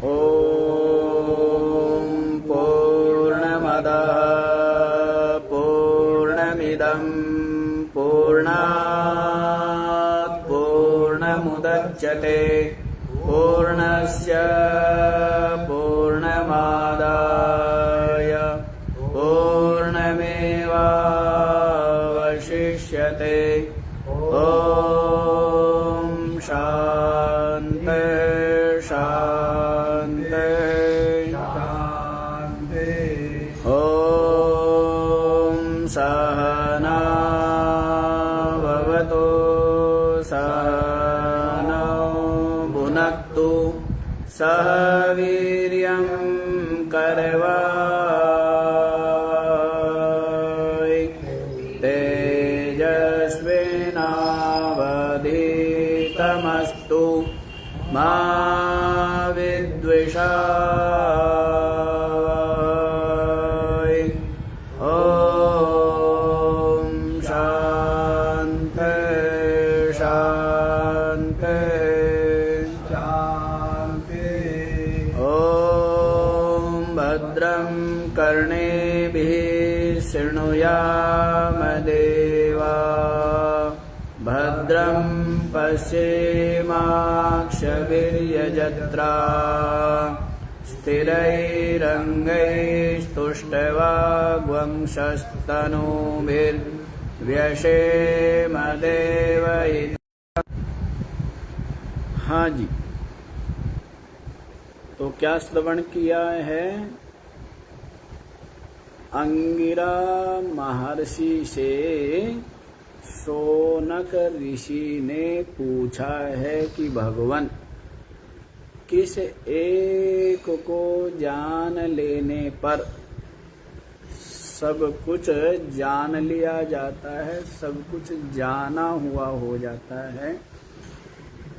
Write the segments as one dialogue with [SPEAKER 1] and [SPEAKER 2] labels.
[SPEAKER 1] ॐ पूर्णमदः पूर्णमिदं पूर्णात् पूर्णमुदच्यते पूर्णस्य पूर्णमादाय पूर्णमेवावशिष्यते। ॐ शान्ति शान्ति शान्ति। ॐ सहना भवतु सहनौ भुनक्तु सह वीर्यं करवावहै तेजस्विनावधीतमस्तु मा विद्विषावहै। ॐ शान्ति शान्ति शान्ति। ॐ भद्रं कर्णेभिः शृणुयाम देवा भद्रं पश्येमाक्षभिर्यजत्रा स्थिरैरङ्गैस्तुष्टवाग्वंशस्तनूभिर्व्यशेम देवहितम्। हाँ जी, तो क्या श्रवण किया है? अंगिरा महर्षि से शौनक ऋषि ने पूछा है कि भगवान किस एक को जान लेने पर सब कुछ जान लिया जाता है, सब कुछ जाना हुआ हो जाता है।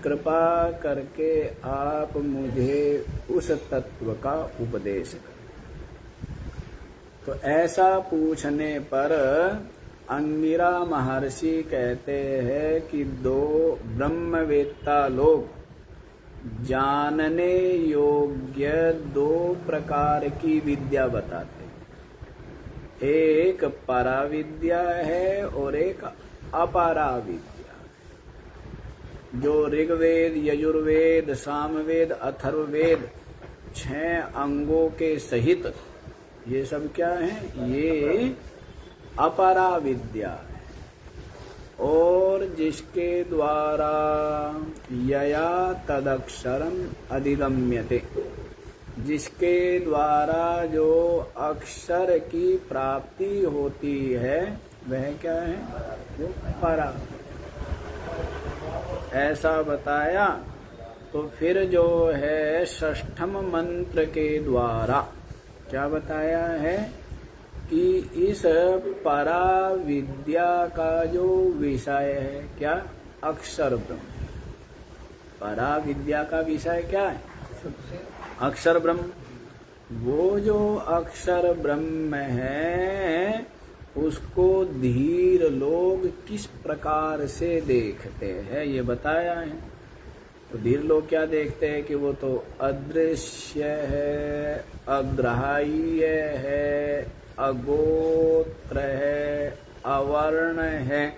[SPEAKER 1] कृपा करके आप मुझे उस तत्व का उपदेश करें। तो ऐसा पूछने पर अंगिरा महर्षि कहते हैं कि दो ब्रह्मवेत्ता लोग जानने योग्य दो प्रकार की विद्या बताते हैं। एक पराविद्या है और एक अपराविद्या। जो ऋग्वेद, यजुर्वेद, सामवेद, अथर्ववेद 6 अंगों के सहित ये सब क्या है? ये अपराविद्या है। और जिसके द्वारा यया तदक्षरम अधिगम्यते, जिसके द्वारा जो अक्षर की प्राप्ति होती है वह क्या है? वो परा। ऐसा बताया। तो फिर जो है षष्ठम मंत्र के द्वारा क्या बताया है कि इस पराविद्या का जो विषय है क्या? अक्षर ब्रह्म। पराविद्या का विषय क्या है? अक्षर ब्रह्म। वो जो अक्षर ब्रह्म है उसको धीर लोग किस प्रकार से देखते हैं ये बताया है। तो धीर लोग क्या देखते हैं कि वो तो अदृश्य है, अग्राह्य है, अगोत्र है, अवर्ण है।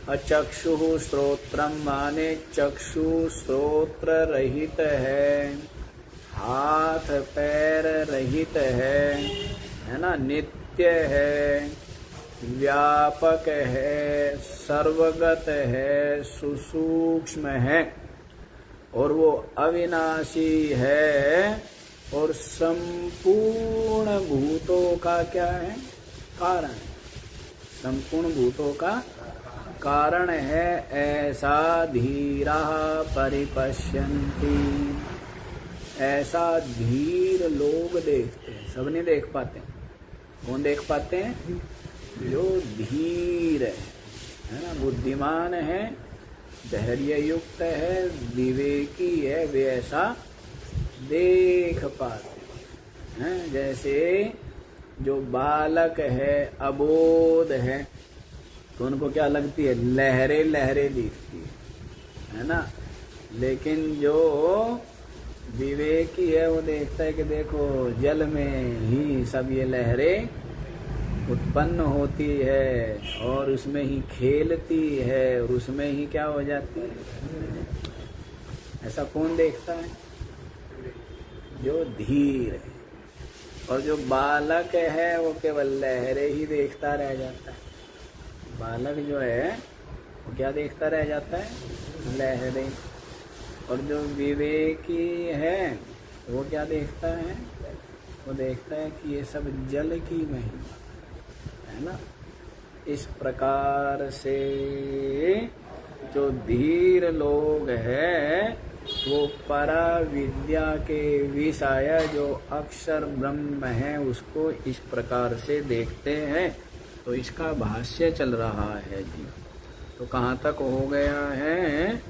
[SPEAKER 1] अचक्षु श्रोत्रम माने चक्षु श्रोत्र रहित है, हाथ पैर रहित है ना, नित्य है, व्यापक है, सर्वगत है, सुसूक्ष्म है और वो अविनाशी है और संपूर्ण भूतों का क्या है? कारण। संपूर्ण भूतों का कारण है। ऐसा धीरा परिपश्यन्ति, ऐसा धीर लोग देखते हैं। सब नहीं देख पाते। कौन देख पाते हैं? जो धीर है ना, बुद्धिमान है, धैर्य युक्त है, विवेकी है, वे ऐसा देख पाते हैं। जैसे जो बालक है, अबोध है, तो उनको क्या लगती है? लहरें लहरें दिखती है ना। लेकिन जो विवेकी है वो देखता है कि देखो जल में ही सब ये लहरें उत्पन्न होती है और उसमें ही खेलती है और उसमें ही क्या हो जाती है। ऐसा कौन देखता है? जो धीर है। और जो बालक है वो केवल लहरें ही देखता रह जाता है। बालक जो है वो क्या देखता रह जाता है? लहरें। और जो विवेकी है वो क्या देखता है? वो देखता है कि ये सब जल की महिमा है ना। इस प्रकार से जो धीर लोग हैं वो परा विद्या के विषय जो अक्षर ब्रह्म है उसको इस प्रकार से देखते हैं। तो इसका भाष्य चल रहा है जी। तो कहाँ तक हो गया है?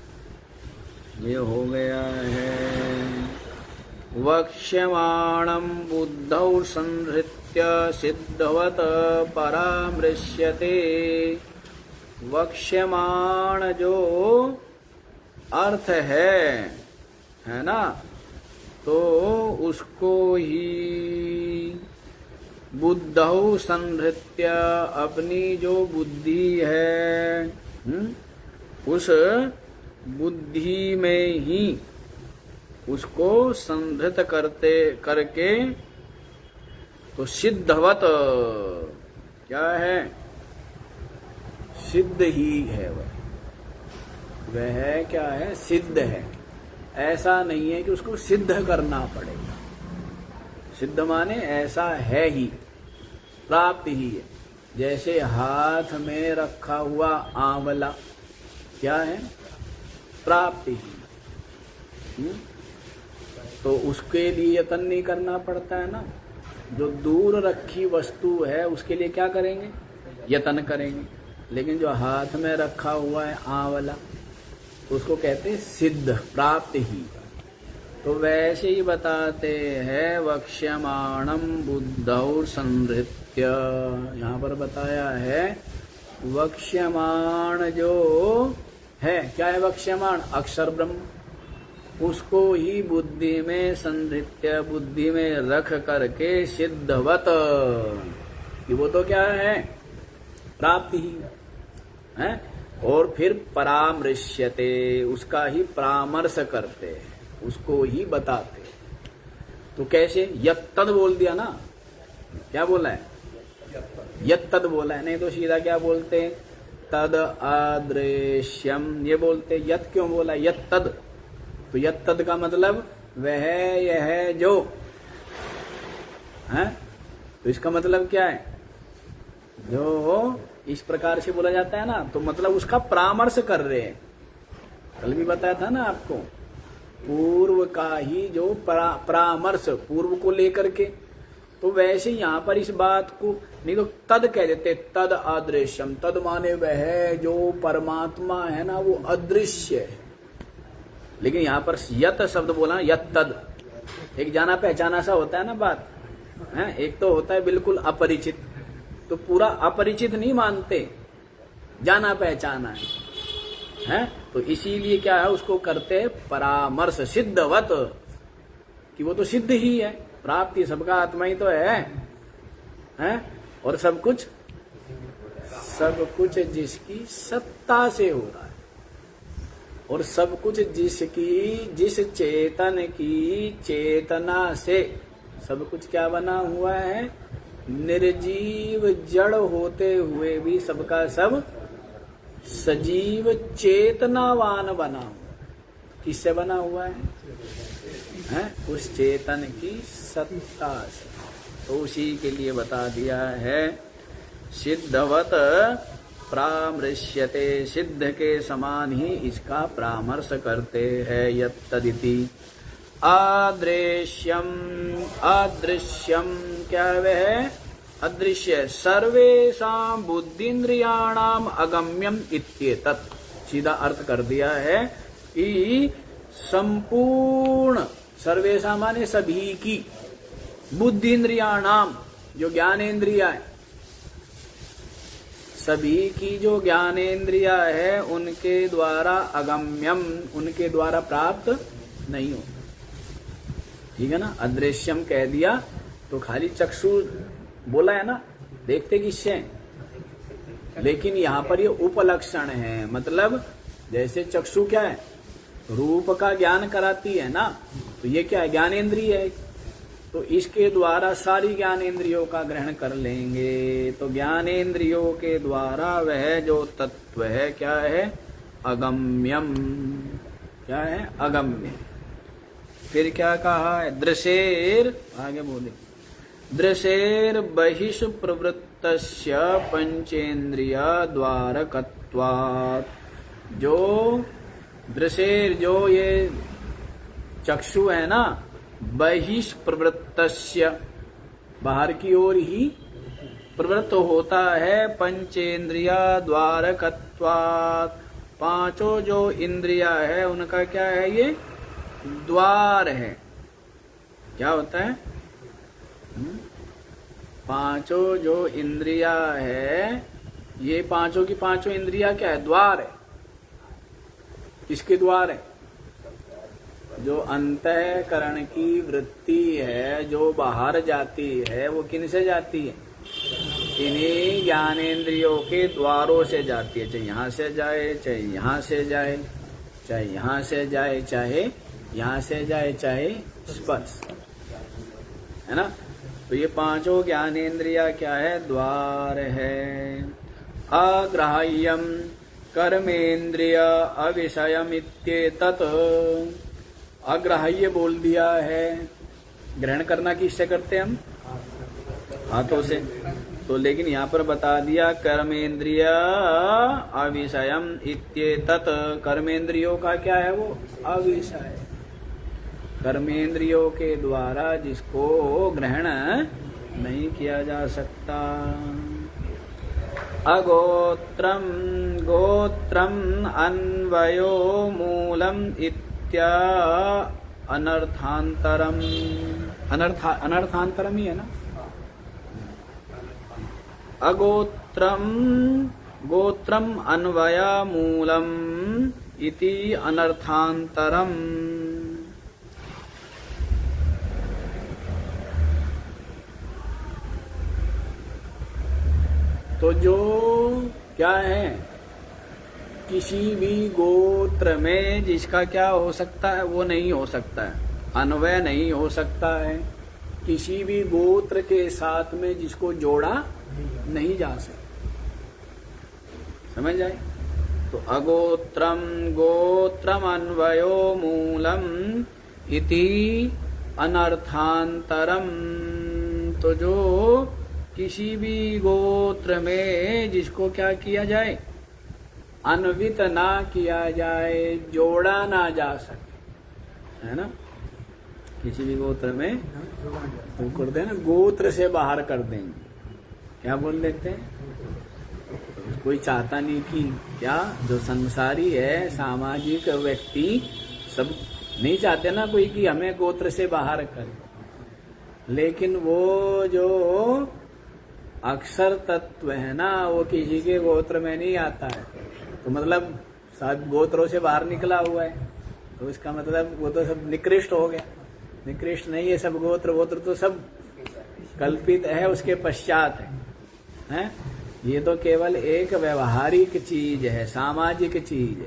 [SPEAKER 1] ये हो गया है वक्ष्यमाणं बुद्धौ संहृत्य सिद्धवत परामृश्यते। वक्ष्यमाण जो अर्थ है ना, तो उसको ही बुद्धौ संहृत्य अपनी जो बुद्धि है उस बुद्धि में ही उसको संहृत करके तो सिद्धवत क्या है? सिद्ध ही है वह क्या है? सिद्ध है। ऐसा नहीं है कि उसको सिद्ध करना पड़ेगा। सिद्ध माने ऐसा है ही, प्राप्त ही है। जैसे हाथ में रखा हुआ आंवला क्या है? प्राप्त ही। तो उसके लिए यत्न नहीं करना पड़ता है ना। जो दूर रखी वस्तु है उसके लिए क्या करेंगे? यत्न करेंगे। लेकिन जो हाथ में रखा हुआ है आंवला उसको कहते हैं सिद्ध, प्राप्त ही। तो वैसे ही बताते हैं वक्ष्यमाणम बुद्धौ संहृत्य। यहाँ पर बताया है वक्ष्यमाण जो है, क्या है वक्ष्यमाण? अक्षर ब्रह्म। उसको ही बुद्धि में संहृत्य, बुद्धि में रख करके सिद्धवत, कि वो तो क्या है? प्राप्ति ही है। और फिर परामृश्यते, उसका ही परामर्श करते हैं, उसको ही बताते। तो कैसे? यत्तद बोल दिया ना। क्या बोला है? यत्तद बोला है। नहीं तो सीधा क्या बोलते हैं? तद अदृश्यम, ये बोलते। यत क्यों बोला? यत्तद। तो यत्तद का मतलब वह यह जो है। तो इसका मतलब क्या है? जो इस प्रकार से बोला जाता है ना, तो मतलब उसका परामर्श कर रहे हैं। कल भी बताया था ना आपको, पूर्व का ही जो परामर्श, पूर्व को लेकर के। तो वैसे यहाँ पर इस बात को नहीं तो तद कह देते, तद अदृश्यम। तद माने वह जो परमात्मा है ना वो अदृश्य है। लेकिन यहाँ पर यत शब्द बोला, यत तद, एक जाना पहचाना सा होता है ना बात है। एक तो होता है बिल्कुल अपरिचित, तो पूरा अपरिचित नहीं मानते, जाना पहचाना है। तो इसीलिए क्या है, उसको करते हैं परामर्श सिद्धवत, कि वो तो सिद्ध ही है, प्राप्ति सबका आत्मा ही तो है। और सब कुछ जिसकी सत्ता से हो रहा है, और सब कुछ जिस चेतन की चेतना से सब कुछ क्या बना हुआ है? निर्जीव जड़ होते हुए भी सबका सब सजीव चेतनावान बना हुआ। किससे बना हुआ है? उस चेतन की सत्ता से। तो उसी के लिए बता दिया है सिद्धवत परामृश्यते, सिद्ध के समान ही इसका परामर्श करते हैं। यत्तदिति अदृश्यम, अदृश्यम क्या वह? अदृश्य सर्वेषां बुद्धिन्द्रियाणाम अगम्यम इत्येतत्। सीधा अर्थ कर दिया है कि संपूर्ण, सर्वेषां माने सभी की, बुद्धिन्द्रियाणाम जो ज्ञानेन्द्रिया है, सभी की जो ज्ञानेन्द्रिया है उनके द्वारा अगम्यम, उनके द्वारा प्राप्त नहीं होता। ठीक है ना, अदृश्यम कह दिया तो खाली चक्षु बोला है ना, देखते किससे हैं। लेकिन यहाँ पर ये उपलक्षण है, मतलब जैसे चक्षु क्या है, रूप का ज्ञान कराती है ना, तो ये क्या है, ज्ञानेंद्रिय है, तो इसके द्वारा सारी ज्ञानेंद्रियों का ग्रहण कर लेंगे। तो ज्ञानेंद्रियों के द्वारा वह जो तत्व है क्या है, अगम्यम, क्या है, अगम्य। फिर क्या कहा है, दृशेर, आगे बोले, दृशेर बहिषु प्रवृत्तस्य पंचेन्द्रिय द्वारकत्वात्। जो दृशेर, जो ये चक्षु है ना, बहिष प्रवृत्तस्य, बाहर की ओर ही प्रवृत्त होता है, पंचेन्द्रिय द्वारकत्वात्, पांचों जो इंद्रिया है उनका क्या है, ये द्वार है। क्या होता है, पांचों जो इंद्रिया है, ये पांचों की पांचों इंद्रिया क्या है, द्वार है। किसके द्वार है, जो अंतःकरण की वृत्ति है जो बाहर जाती है, वो किन से जाती है, इन्हीं ज्ञानेंद्रियों के द्वारों से जाती है। चाहे यहाँ से जाए, चाहे यहाँ से जाए, चाहे यहाँ से जाए, चाहे यहाँ से जाए, चाहे स्पर्श, है ना। तो ये पांचों ज्ञानेंद्रिया क्या है, द्वार है। अग्राह्यम कर्मेंद्रिय अविषयमित्येतत्, अग्राह्य बोल दिया है, ग्रहण करना किससे करते हैं हम, हाथों से। तो लेकिन यहाँ पर बता दिया कर्मेंद्रिय अविषयम इत्येतत्, कर्मेंद्रियों का क्या है, वो अविषय, कर्मेंद्रियों के द्वारा जिसको ग्रहण नहीं किया जा सकता। अगोत्रम गोत्रम अन्वयो मूलम इत्या अनर्थांतरम, अनर्थांतरम ही है ना, अगोत्रम गोत्रम अन्वया मूलम इति अनर्थांतरम। तो जो क्या है, किसी भी गोत्र में जिसका क्या हो सकता है, वो नहीं हो सकता है, अन्वय नहीं हो सकता है। किसी भी गोत्र के साथ में जिसको जोड़ा नहीं जा सकता, समझ जाए। तो अगोत्रम गोत्रम अन्वयो मूलम इति अनर्थांतरम। तो जो किसी भी गोत्र में जिसको क्या किया जाए, अन्वित ना किया जाए, जोड़ा ना जा सके, है ना। किसी भी गोत्र में तो कर देना, गोत्र से बाहर कर देंगे, क्या बोल लेते हैं, कोई चाहता नहीं कि क्या, जो संसारी है, सामाजिक व्यक्ति सब नहीं चाहते ना कोई कि हमें गोत्र से बाहर करे। लेकिन वो जो अक्षर तत्व है ना, वो किसी के गोत्र में नहीं आता है, तो मतलब सब गोत्रों से बाहर निकला हुआ है, तो इसका मतलब वो तो सब निकृष्ट हो गया। निकृष्ट नहीं है सब गोत्र, गोत्र तो सब कल्पित है, उसके पश्चात है? ये तो केवल एक व्यवहारिक चीज है, सामाजिक चीज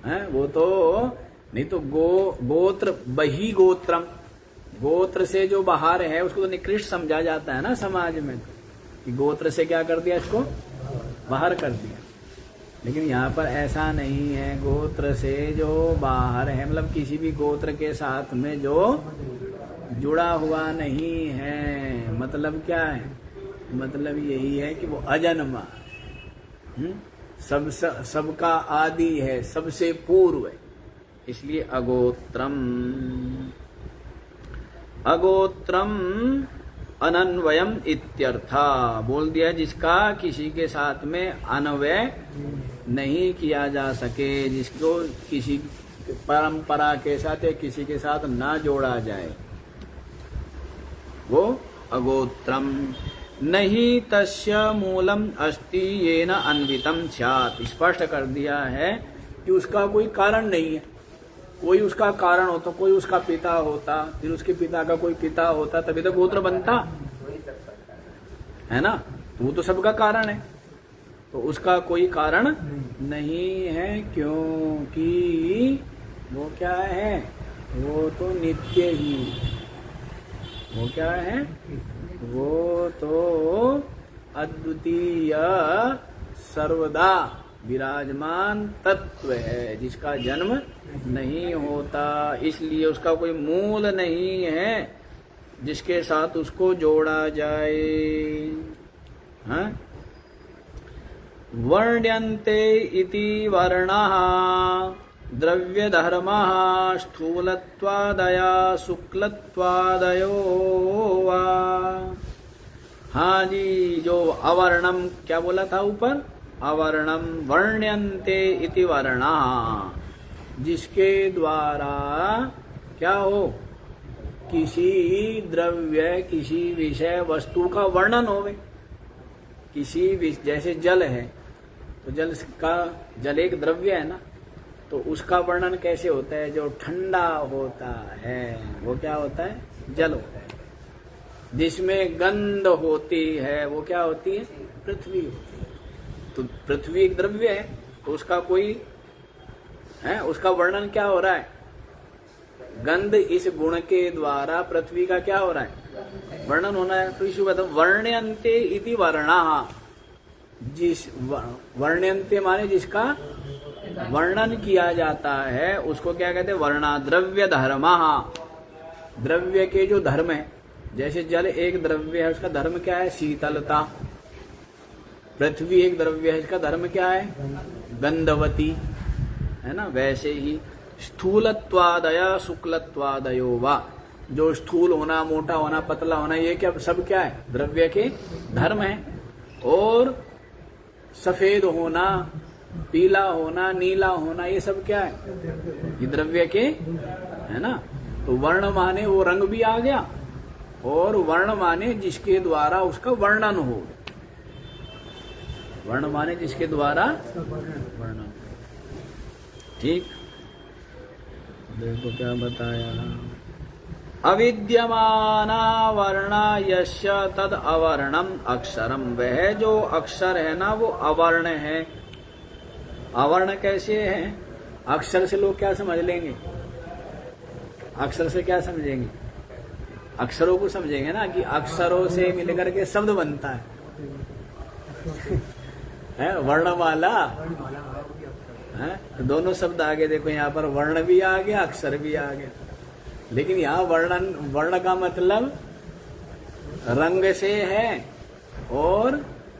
[SPEAKER 1] है? वो तो नहीं तो गोत्र बही गोत्रम, गोत्र से जो बाहर है उसको तो निकृष्ट समझा जाता है ना समाज में, तो कि गोत्र से क्या कर दिया, इसको बाहर कर दिया। लेकिन यहाँ पर ऐसा नहीं है, गोत्र से जो बाहर है मतलब किसी भी गोत्र के साथ में जो जुड़ा हुआ नहीं है, मतलब क्या है, मतलब यही है कि वो अजन्मा, सबका आदि है, सबसे पूर्व है, इसलिए अगोत्रम। अगोत्रम अनन्वयम इत्यर्था बोल दिया, जिसका किसी के साथ में अन्वय नहीं किया जा सके, जिसको किसी परंपरा के साथ या किसी के साथ ना जोड़ा जाए, वो अगोत्रम। नहीं तस्य मूलम अस्ति येन अन्वितम स्यात्, स्पष्ट कर दिया है कि उसका कोई कारण नहीं है, कोई उसका कारण होता, कोई उसका पिता होता, फिर उसके पिता का कोई पिता होता, तभी तो गोत्र बनता है ना। वो तो सबका कारण है, तो उसका कोई कारण नहीं है, क्योंकि वो क्या है, वो तो नित्य ही, वो क्या है, वो तो अद्वितीय सर्वदा विराजमान तत्व है, जिसका जन्म नहीं होता, इसलिए उसका कोई मूल नहीं है जिसके साथ उसको जोड़ा जाए। हाँ? वर्ण्यन्ते इति वर्णाः द्रव्य धर्मः स्थूलत्वादया शुक्लत्वादयो वा। हाँ जी, जो अवर्णम क्या बोला था ऊपर, अवर्णम वर्ण्यन्ते इति वर्णाः, जिसके द्वारा क्या हो, किसी द्रव्य किसी विषय वस्तु का वर्णन होवे। किसी जैसे जल है तो जल एक द्रव्य है ना, तो उसका वर्णन कैसे होता है, जो ठंडा होता है वो क्या होता है, जल होता है। जिसमें गंध होती है वो क्या होती है, पृथ्वी होती है। तो पृथ्वी एक द्रव्य है, तो उसका कोई है, उसका वर्णन क्या हो रहा है, गंध इस गुण के द्वारा पृथ्वी का क्या हो रहा है, वर्णन होना है। तो इसी बात वर्ण्यन्ते इति वर्णाः, जिस वर्ण्यन्ते माने जिसका वर्णन किया जाता है उसको क्या कहते हैं, वर्णा। द्रव्य धर्मः, द्रव्य के जो धर्म है, जैसे जल एक द्रव्य है, उसका धर्म क्या है, शीतलता। पृथ्वी एक द्रव्य है, इसका धर्म क्या है, गंधवती है ना। वैसे ही स्थूलत्वादया शुक्लत्वादयो वा, जो स्थूल होना, मोटा होना, पतला होना, ये क्या सब क्या है, द्रव्य के धर्म है। और सफेद होना, पीला होना, नीला होना, ये सब क्या है, ये द्रव्य के है ना। तो वर्ण माने वो रंग भी आ गया, और वर्ण माने जिसके द्वारा उसका वर्णन हो, वर्ण माने जिसके द्वारा वर्णन। ठीक, देखो क्या बताया, अविद्यमाना वर्णा यस्य तद अवर्णम अक्षरम, वह जो अक्षर है ना वो अवर्ण है। अवर्ण कैसे है, अक्षर से लोग क्या समझ लेंगे, अक्षर से क्या समझेंगे, अक्षरों को समझेंगे ना, कि अक्षरों से मिलकर के शब्द बनता है वर्णमाला है। तो दोनों शब्द आगे देखो, यहाँ पर वर्ण भी आ गया, अक्षर भी आ गया। लेकिन यहाँ वर्ण का मतलब रंग से है, और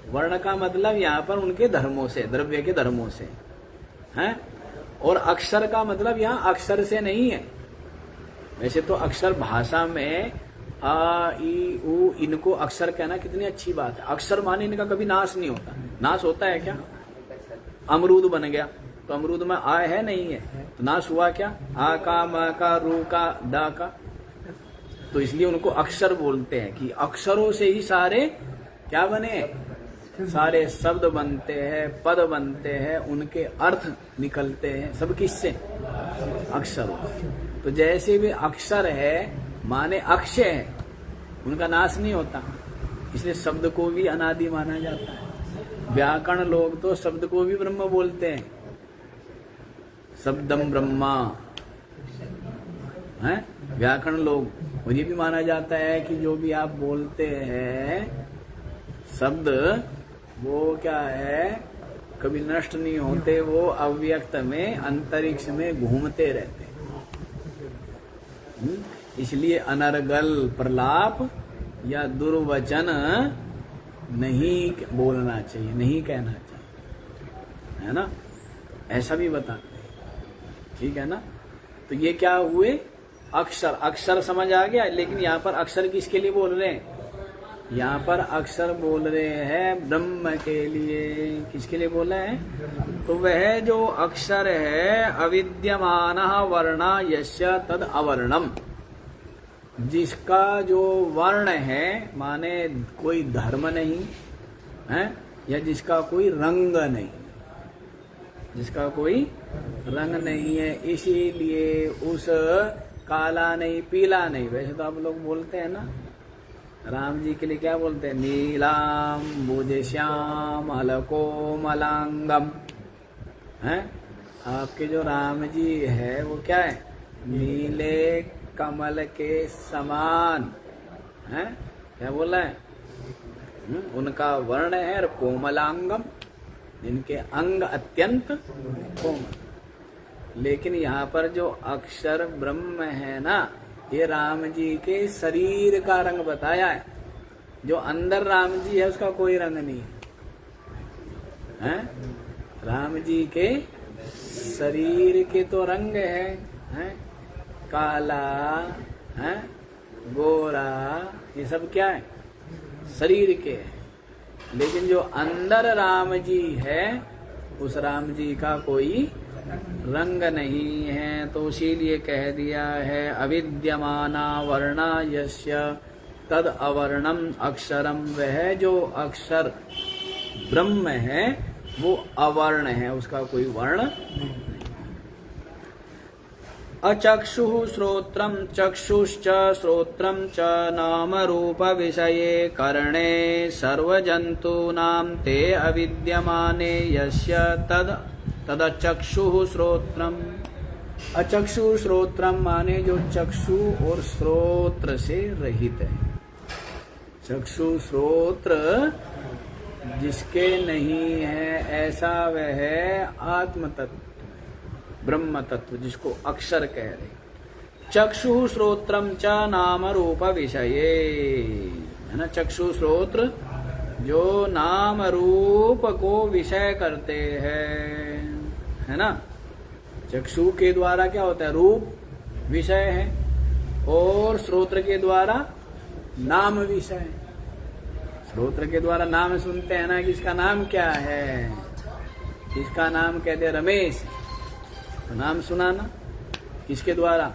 [SPEAKER 1] वर्ण का मतलब यहाँ पर उनके धर्मों से, द्रव्य के धर्मों से है। और अक्षर का मतलब यहाँ अक्षर से नहीं है। वैसे तो अक्षर भाषा में आ ई उ, इनको अक्षर कहना कितनी अच्छी बात है। अक्षर माने इनका कभी नाश नहीं होता। नाश होता है क्या, अमरूद बन गया तो अमरूद में आ है नहीं है, तो नाश हुआ क्या, आ का, म का, रू का, दा का। तो इसलिए उनको अक्षर बोलते हैं, कि अक्षरों से ही सारे क्या बने, सारे शब्द बनते हैं, पद बनते हैं, उनके अर्थ निकलते हैं, सब किससे, अक्षरों। तो जैसे भी अक्षर है माने अक्षय है, उनका नाश नहीं होता, इसलिए शब्द को भी अनादि माना जाता है। व्याकरण लोग तो शब्द को भी ब्रह्म बोलते हैं, शब्दम ब्रह्मा है। व्याकरण लोग, मुझे भी माना जाता है कि जो भी आप बोलते हैं शब्द, वो क्या है, कभी नष्ट नहीं होते, वो अव्यक्त में, अंतरिक्ष में घूमते रहते हैं। इसलिए अनर्गल प्रलाप या दुर्वचन नहीं बोलना चाहिए, नहीं कहना चाहिए, है ना, ऐसा भी बताते हैं। ठीक है ना। तो ये क्या हुए, अक्षर, अक्षर समझ आ गया। लेकिन यहाँ पर अक्षर किसके लिए बोल रहे हैं, यहाँ पर अक्षर बोल रहे हैं ब्रह्म के लिए। किसके लिए बोला है, तो वह जो अक्षर है, अविद्यमानः वर्णा यस्य तद अवर्णम, जिसका जो वर्ण है माने कोई धर्म नहीं है, या जिसका कोई रंग नहीं, जिसका कोई रंग नहीं है, इसीलिए उस काला नहीं पीला नहीं। वैसे तो आप लोग बोलते हैं ना, राम जी के लिए क्या बोलते हैं? नीलाम बुझ श्याम अलको मलांगम है। आपके जो राम जी है वो क्या है? नीले कमल के समान है। क्या बोला है? उनका वर्ण है और कोमलांगम, इनके अंग अत्यंत कोमल। लेकिन यहाँ पर जो अक्षर ब्रह्म है ना, ये राम जी के शरीर का रंग बताया है। जो अंदर राम जी है उसका कोई रंग नहीं है। राम जी के शरीर के तो रंग है? काला है, गोरा, ये सब क्या है? शरीर के है। लेकिन जो अंदर राम जी है उस राम जी का कोई रंग नहीं है। तो इसीलिए कह दिया है अविद्यमाना वर्णा यस्य तद अवर्णम अक्षरम। वह जो अक्षर ब्रह्म है वो अवर्ण है, उसका कोई वर्ण नहीं। अचक्षुः श्रोत्रम चक्षुश्च श्रोत्रम च नाम रूप विषये कर्णे सर्वजन्तूनां ते अविद्यमाने यस्य तदचक्षुः श्रोत्रम। अचक्षु श्रोत्रम माने जो चक्षु और श्रोत्र से रहित है। चक्षु श्रोत्र जिसके नहीं है ऐसा वह आत्म तत्व, ब्रह्म तत्व, जिसको अक्षर कह रहे। चक्षु श्रोत्रम च नाम रूप विषये है ना। चक्षु श्रोत्र जो नाम रूप को विषय करते हैं, है ना। चक्षु के द्वारा क्या होता है? रूप विषय है, और श्रोत्र के द्वारा नाम विषय है। श्रोत्र के द्वारा नाम सुनते हैं ना, किसका नाम क्या है? किसका नाम कहते हैं? रमेश। तो नाम सुना ना, किसके द्वारा?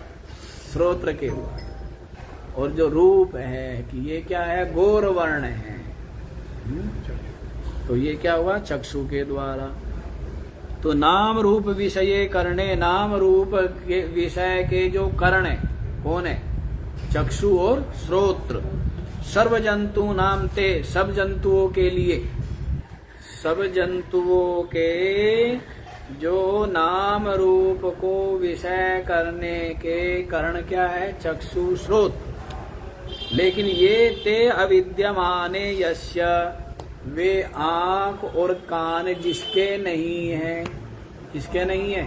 [SPEAKER 1] श्रोत्र के द्वारा। और जो रूप है कि ये क्या है? गौर वर्ण है, तो ये क्या हुआ? चक्षु के द्वारा। तो नाम रूप विषय करने, नाम रूप के विषय के जो कर्ण है कौन है? चक्षु और श्रोत्र। सर्व जंतु नाम ते, सब जंतुओं के लिए, सब जंतुओं के जो नाम रूप को विषय करने के कारण क्या है? चक्षु श्रोत्र। लेकिन ये ते अविद्यमाने यस्य, वे आंख और कान जिसके नहीं है। किसके नहीं है?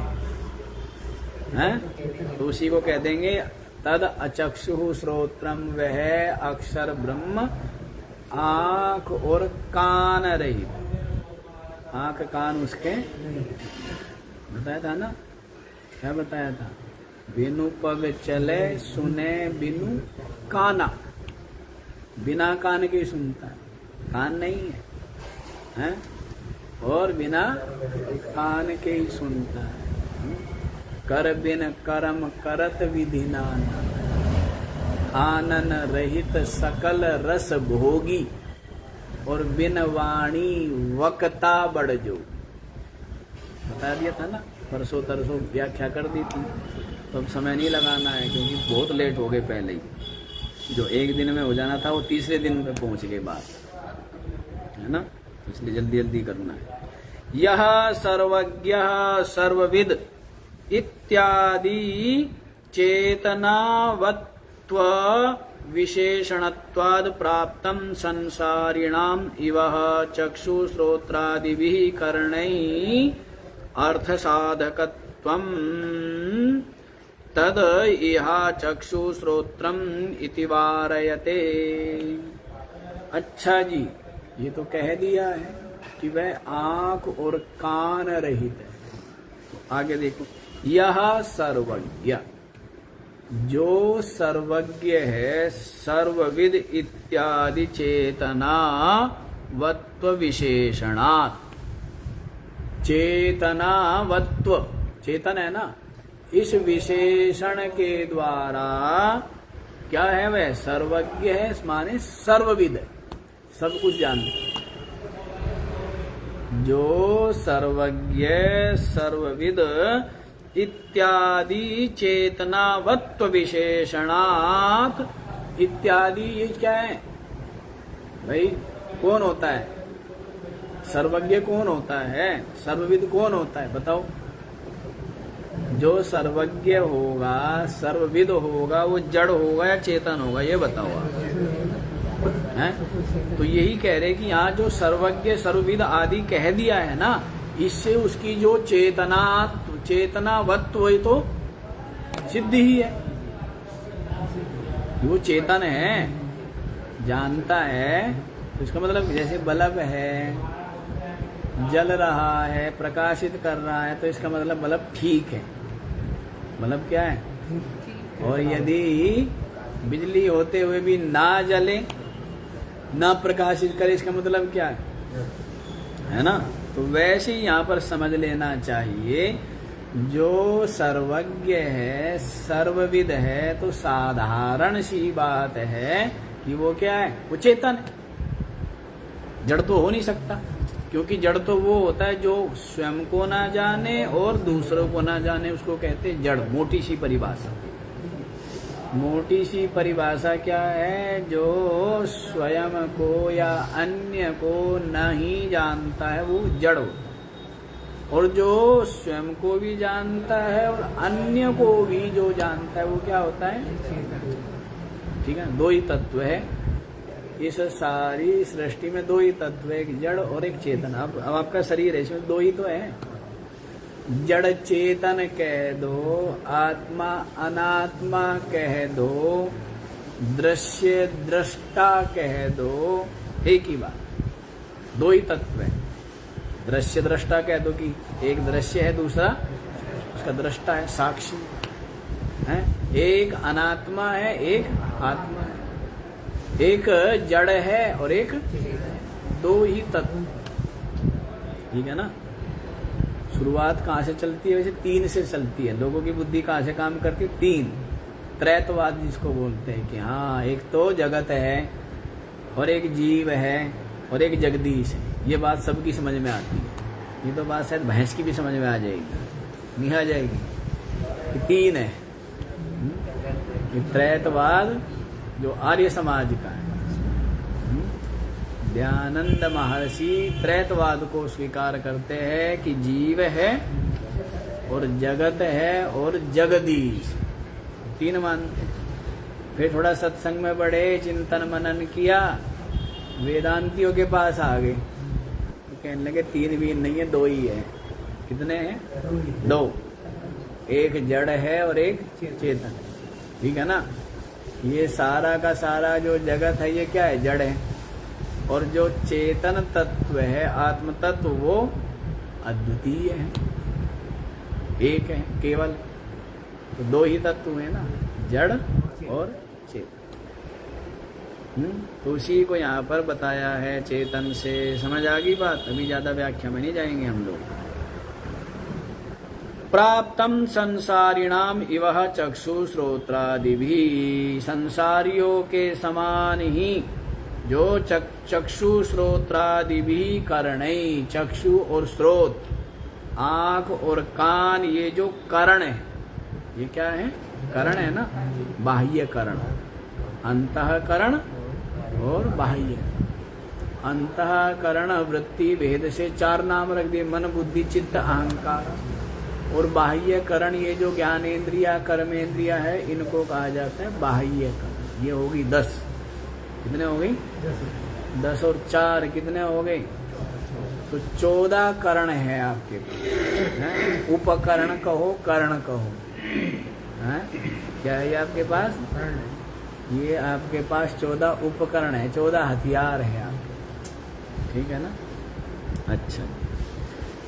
[SPEAKER 1] हैं? तो उसी को कह देंगे तद अचक्षु श्रोत्रम। वह अक्षर ब्रह्म आंख और कान रहित। आंख कान उसके बताया था ना। क्या बताया था? बिनु पग चले सुने बिनु काना। बिना कान के सुनता है, कान नहीं है, हैं? और बिना कान के ही सुनता है। कर बिन करम करत विधि नाना, आनन रहित सकल रस भोगी, और बिन वाणी वक्ता बढ़ जो। बता दिया था ना, परसों तरसों व्याख्या कर दी थी, तो अब समय नहीं लगाना है क्योंकि बहुत लेट हो गए पहले ही। जो एक दिन में हो जाना था वो तीसरे दिन पे पहुंच गए बात, है ना। इसलिए जल्दी जल्दी करना है। यह सर्वज्ञ सर्वविद इत्यादि चेतनावत्व विशेषणत्वाद प्राप्तम संसारिणाम इव चक्षुश्रोत्रादिभिः कर्णैः अर्थसाधकत्वं तद इह चक्षुश्रोत्रम इति वारयते। अच्छा जी, ये तो कह दिया है कि वह आंख और कान रहित है। तो आगे देखो, यह सर्वज्ञ, जो सर्वज्ञ है, सर्वविद इत्यादि चेतना वत्व विशेषणात्। चेतनावत्व, चेतन है ना, इस विशेषण के द्वारा क्या है? वह सर्वज्ञ है, माने सर्वविद है, सब कुछ जानता। जो सर्वज्ञ सर्वविद इत्यादि चेतनावत्व विशेषणात्, इत्यादि ये क्या है भाई? कौन होता है? सर्वज्ञ कौन होता है? सर्वविद कौन होता है? बताओ। जो सर्वज्ञ होगा, सर्वविद होगा, वो जड़ होगा या चेतन होगा? ये बताओ आप। हैं? तो यही कह रहे कि यहाँ जो सर्वज्ञ सर्वविद आदि कह दिया है ना, इससे उसकी जो चेतनावत्व है तो सिद्ध ही है। वो चेतन है, जानता है, तो इसका मतलब जैसे बल्ब है, जल रहा है, प्रकाशित कर रहा है, तो इसका मतलब बल्ब ठीक है। बल्ब क्या है? और यदि बिजली होते हुए भी ना जले, ना प्रकाशित करे, इसका मतलब क्या है ना? तो वैसे ही यहाँ पर समझ लेना चाहिए, जो सर्वज्ञ है, सर्वविद है, तो साधारण सी बात है कि वो क्या है? वो चेतन है। जड़ तो हो नहीं सकता, क्योंकि जड़ तो वो होता है जो स्वयं को ना जाने और दूसरों को ना जाने, उसको कहते हैं जड़। मोटी सी परिभाषा, मोटी सी परिभाषा क्या है? जो स्वयं को या अन्य को नहीं जानता है वो जड़ होता है, और जो स्वयं को भी जानता है और अन्य को भी जो जानता है वो क्या होता है? ठीक है, दो ही तत्व है इस सारी सृष्टि में। दो ही तत्व है, एक जड़ और एक चेतन। अब आपका शरीर है, इसमें दो ही तो है। जड़ चेतन कह दो, आत्मा अनात्मा कह दो, दृश्य दृष्टा कह दो, एक ही बात। दो ही तत्व है। दृश्य दृष्टा कह दो कि एक दृश्य है, दूसरा उसका दृष्टा है, साक्षी है। एक अनात्मा है, एक आत्मा है। एक जड़ है और एक, दो ही तत्व। ठीक है ना? शुरुआत कहाँ से चलती है? वैसे तीन से चलती है। लोगों की बुद्धि कहाँ से काम करती है? तीन। त्रैतवाद जिसको बोलते हैं कि हाँ, एक तो जगत है और एक जीव है और एक जगदीश है। ये बात सबकी समझ में आती है। ये तो बात शायद भैंस की भी समझ में आ जाएगी, नहीं आ जाएगी कि तीन है। ये त्रैतवाद जो आर्य समाज का है। दयानंद महर्षि त्रैतवाद को स्वीकार करते हैं कि जीव है और जगत है और जगदीश, तीन मानते हैं। फिर थोड़ा सत्संग में बढ़े, चिंतन मनन किया, वेदांतियों के पास आ गए तो कहने लगे तीन भी नहीं है, दो ही है। कितने हैं? दो। एक जड़ है और एक चेतन। ठीक है ना? ये सारा का सारा जो जगत है ये क्या है? जड़ है। और जो चेतन तत्व है, आत्म तत्व, वो अद्वितीय है, एक है, केवल। तो दो ही तत्व है ना, जड़ और चेतन। तो उसी को यहाँ पर बताया है चेतन से। समझ आ गई बात? अभी ज्यादा व्याख्या में नहीं जाएंगे हम लोग। प्राप्तम संसारिणाम इवह चक्षु श्रोत्रादिभि, संसारियों के समान ही जो चक्षु श्रोत्रादिभि करणै, चक्षु और श्रोत, आंख और कान, ये जो करण है, ये क्या है? करण है ना, बाह्य करण। अंतःकरण और बाह्य। अंतःकरण वृत्ति भेद से चार नाम रख दिए, मन बुद्धि चित्त अहंकार। और बाह्य करण ये जो ज्ञानेन्द्रिया कर्मेंद्रिया है, इनको कहा जाता है बाह्य करण। ये होगी 10। कितने हो गई? 10 और 4 कितने हो गए? तो 14 करण है आपके पास। उपकरण कहो, कर्ण कहो, है? क्या है आपके पास? ये आपके पास 14 उपकरण है, 14 हथियार है आपके। ठीक है ना? अच्छा।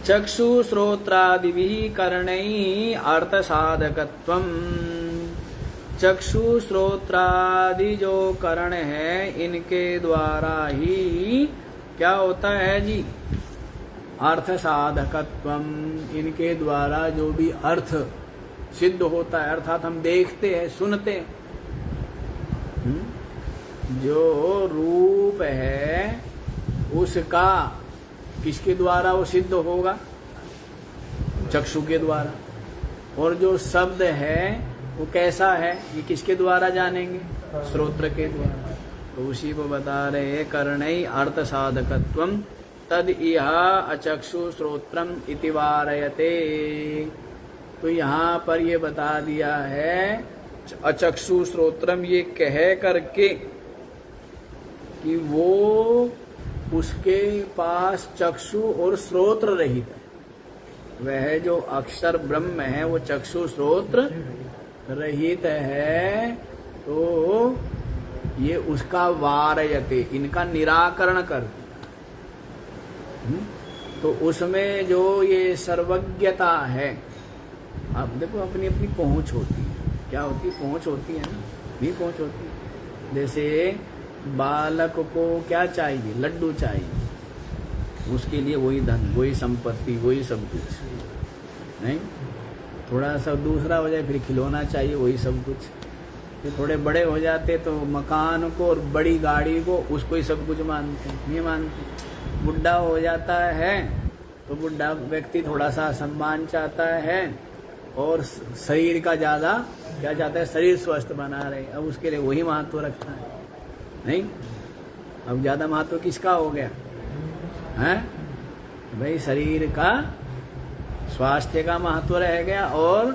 [SPEAKER 1] चक्षु श्रोत्रादिभिः करणैः अर्थ साधकत्वम। चक्षु श्रोत्रादि जो करण है, इनके द्वारा ही क्या होता है जी? अर्थ साधकत्वम। इनके द्वारा जो भी अर्थ सिद्ध होता है, अर्थात हम देखते हैं, सुनते हैं। जो रूप है उसका किसके द्वारा वो सिद्ध होगा? चक्षु के द्वारा। और जो शब्द है वो कैसा है, ये किसके द्वारा जानेंगे? श्रोत्र के द्वारा। तो उसी को बता रहे कर्णै अर्थ साधकत्वम तद इह अचक्षु श्रोत्रम इति वारयते। तो यहाँ पर ये बता दिया है अचक्षु श्रोत्रम, ये कह करके कि वो उसके पास चक्षु और श्रोत्र रहित है। वह जो अक्षर ब्रह्म है वो चक्षु श्रोत्र रहित है। तो ये उसका वारयते, इनका निराकरण कर दिया। तो उसमें जो ये सर्वज्ञता है, आप देखो अपनी अपनी पहुंच होती है। क्या होती? पहुंच होती है ना, नहीं पहुंच होती है। जैसे बालक को क्या चाहिए? लड्डू चाहिए, उसके लिए वही धन, वही संपत्ति, वही सब कुछ नहीं। थोड़ा सा दूसरा हो जाए फिर खिलौना चाहिए, वही सब कुछ। फिर थोड़े बड़े हो जाते तो मकान को और बड़ी गाड़ी को, उसको ही सब कुछ मानते, नहीं मानते। बुढ़ा हो जाता है तो बुढ़ा व्यक्ति थोड़ा सा सम्मान चाहता है और शरीर का ज्यादा क्या चाहता है? शरीर स्वस्थ बना रहे, अब उसके लिए वही महत्व रखता है नहीं। अब ज्यादा महत्व किसका हो गया है? भाई शरीर का स्वास्थ्य का महत्व रह गया और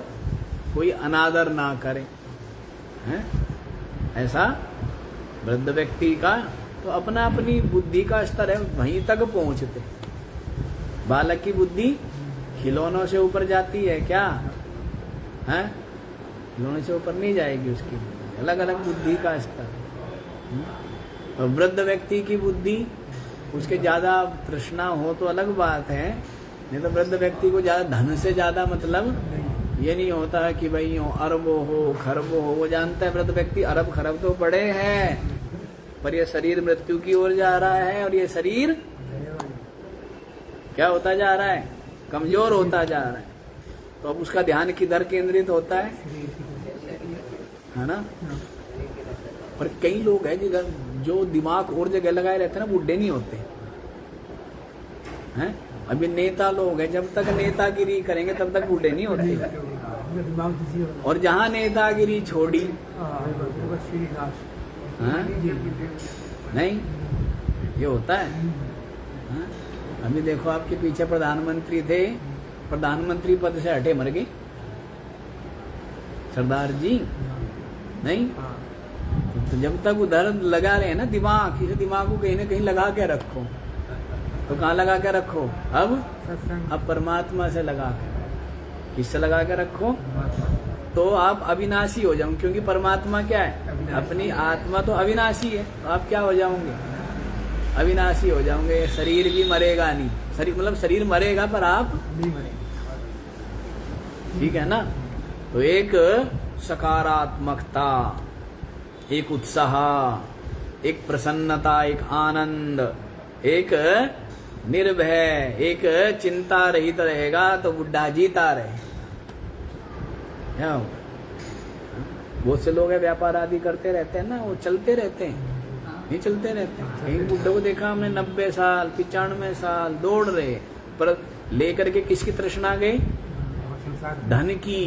[SPEAKER 1] कोई अनादर ना करे है ऐसा वृद्ध व्यक्ति का। तो अपना अपनी बुद्धि का स्तर है, वहीं तक पहुंचते। बालक की बुद्धि खिलौनों से ऊपर जाती है क्या है? खिलौनों से ऊपर नहीं जाएगी उसकी बुद्धि, अलग अलग बुद्धि का स्तर। और वृद्ध व्यक्ति की बुद्धि, उसके ज्यादा तृष्णा हो तो अलग बात है, नहीं तो वृद्ध व्यक्ति को ज्यादा धन से ज्यादा मतलब ये नहीं होता है कि भाई अरबों हो खरबों हो। वो जानता है वृद्ध व्यक्ति अरब खरब तो पड़े हैं, पर ये शरीर मृत्यु की ओर जा रहा है और ये शरीर क्या होता जा रहा है? कमजोर होता जा रहा है। तो अब उसका ध्यान किधर केंद्रित होता है ना? पर कई लोग हैं जिधर जो दिमाग और जगह लगाए रहते हैं ना, बूढ़े नहीं होते हैं। अभी नेता लोग हैं, जब तक नेतागिरी करेंगे तब तक बूढ़े नहीं होते। और जहां नेतागिरी छोड़ी हाँ? नहीं, ये होता है हाँ? अभी देखो आपके पीछे प्रधानमंत्री थे, प्रधानमंत्री पद से हटे मर गए सरदार जी नहीं। तो जब तक उधर लगा रहे हैं ना दिमाग, इसे दिमाग को कहीं ना कहीं लगा के रखो। तो कहाँ लगा के रखो? अब परमात्मा से लगा के, किससे लगा के रखो? तो आप अविनाशी हो जाओगे, क्योंकि परमात्मा क्या है? अपनी आत्मा तो अविनाशी है। तो आप क्या हो जाओगे? अविनाशी हो जाओगे। शरीर भी मरेगा नहीं, शरीर मतलब शरीर मरेगा पर आप नहीं मरेंगे, ठीक है ना? तो एक सकारात्मकता, एक उत्साह, एक प्रसन्नता, एक आनंद, एक निर्भय, एक चिंता रहित रहेगा तो बुढ़ा जीता रहे। क्या हो? बहुत से लोग है व्यापार आदि करते रहते हैं ना, वो चलते रहते हैं, नहीं चलते रहते हैं। कहीं बुढ़े को देखा हमने 90 साल 95 साल दौड़ रहे, पर लेकर के किसकी तृष्णा गई? धन की,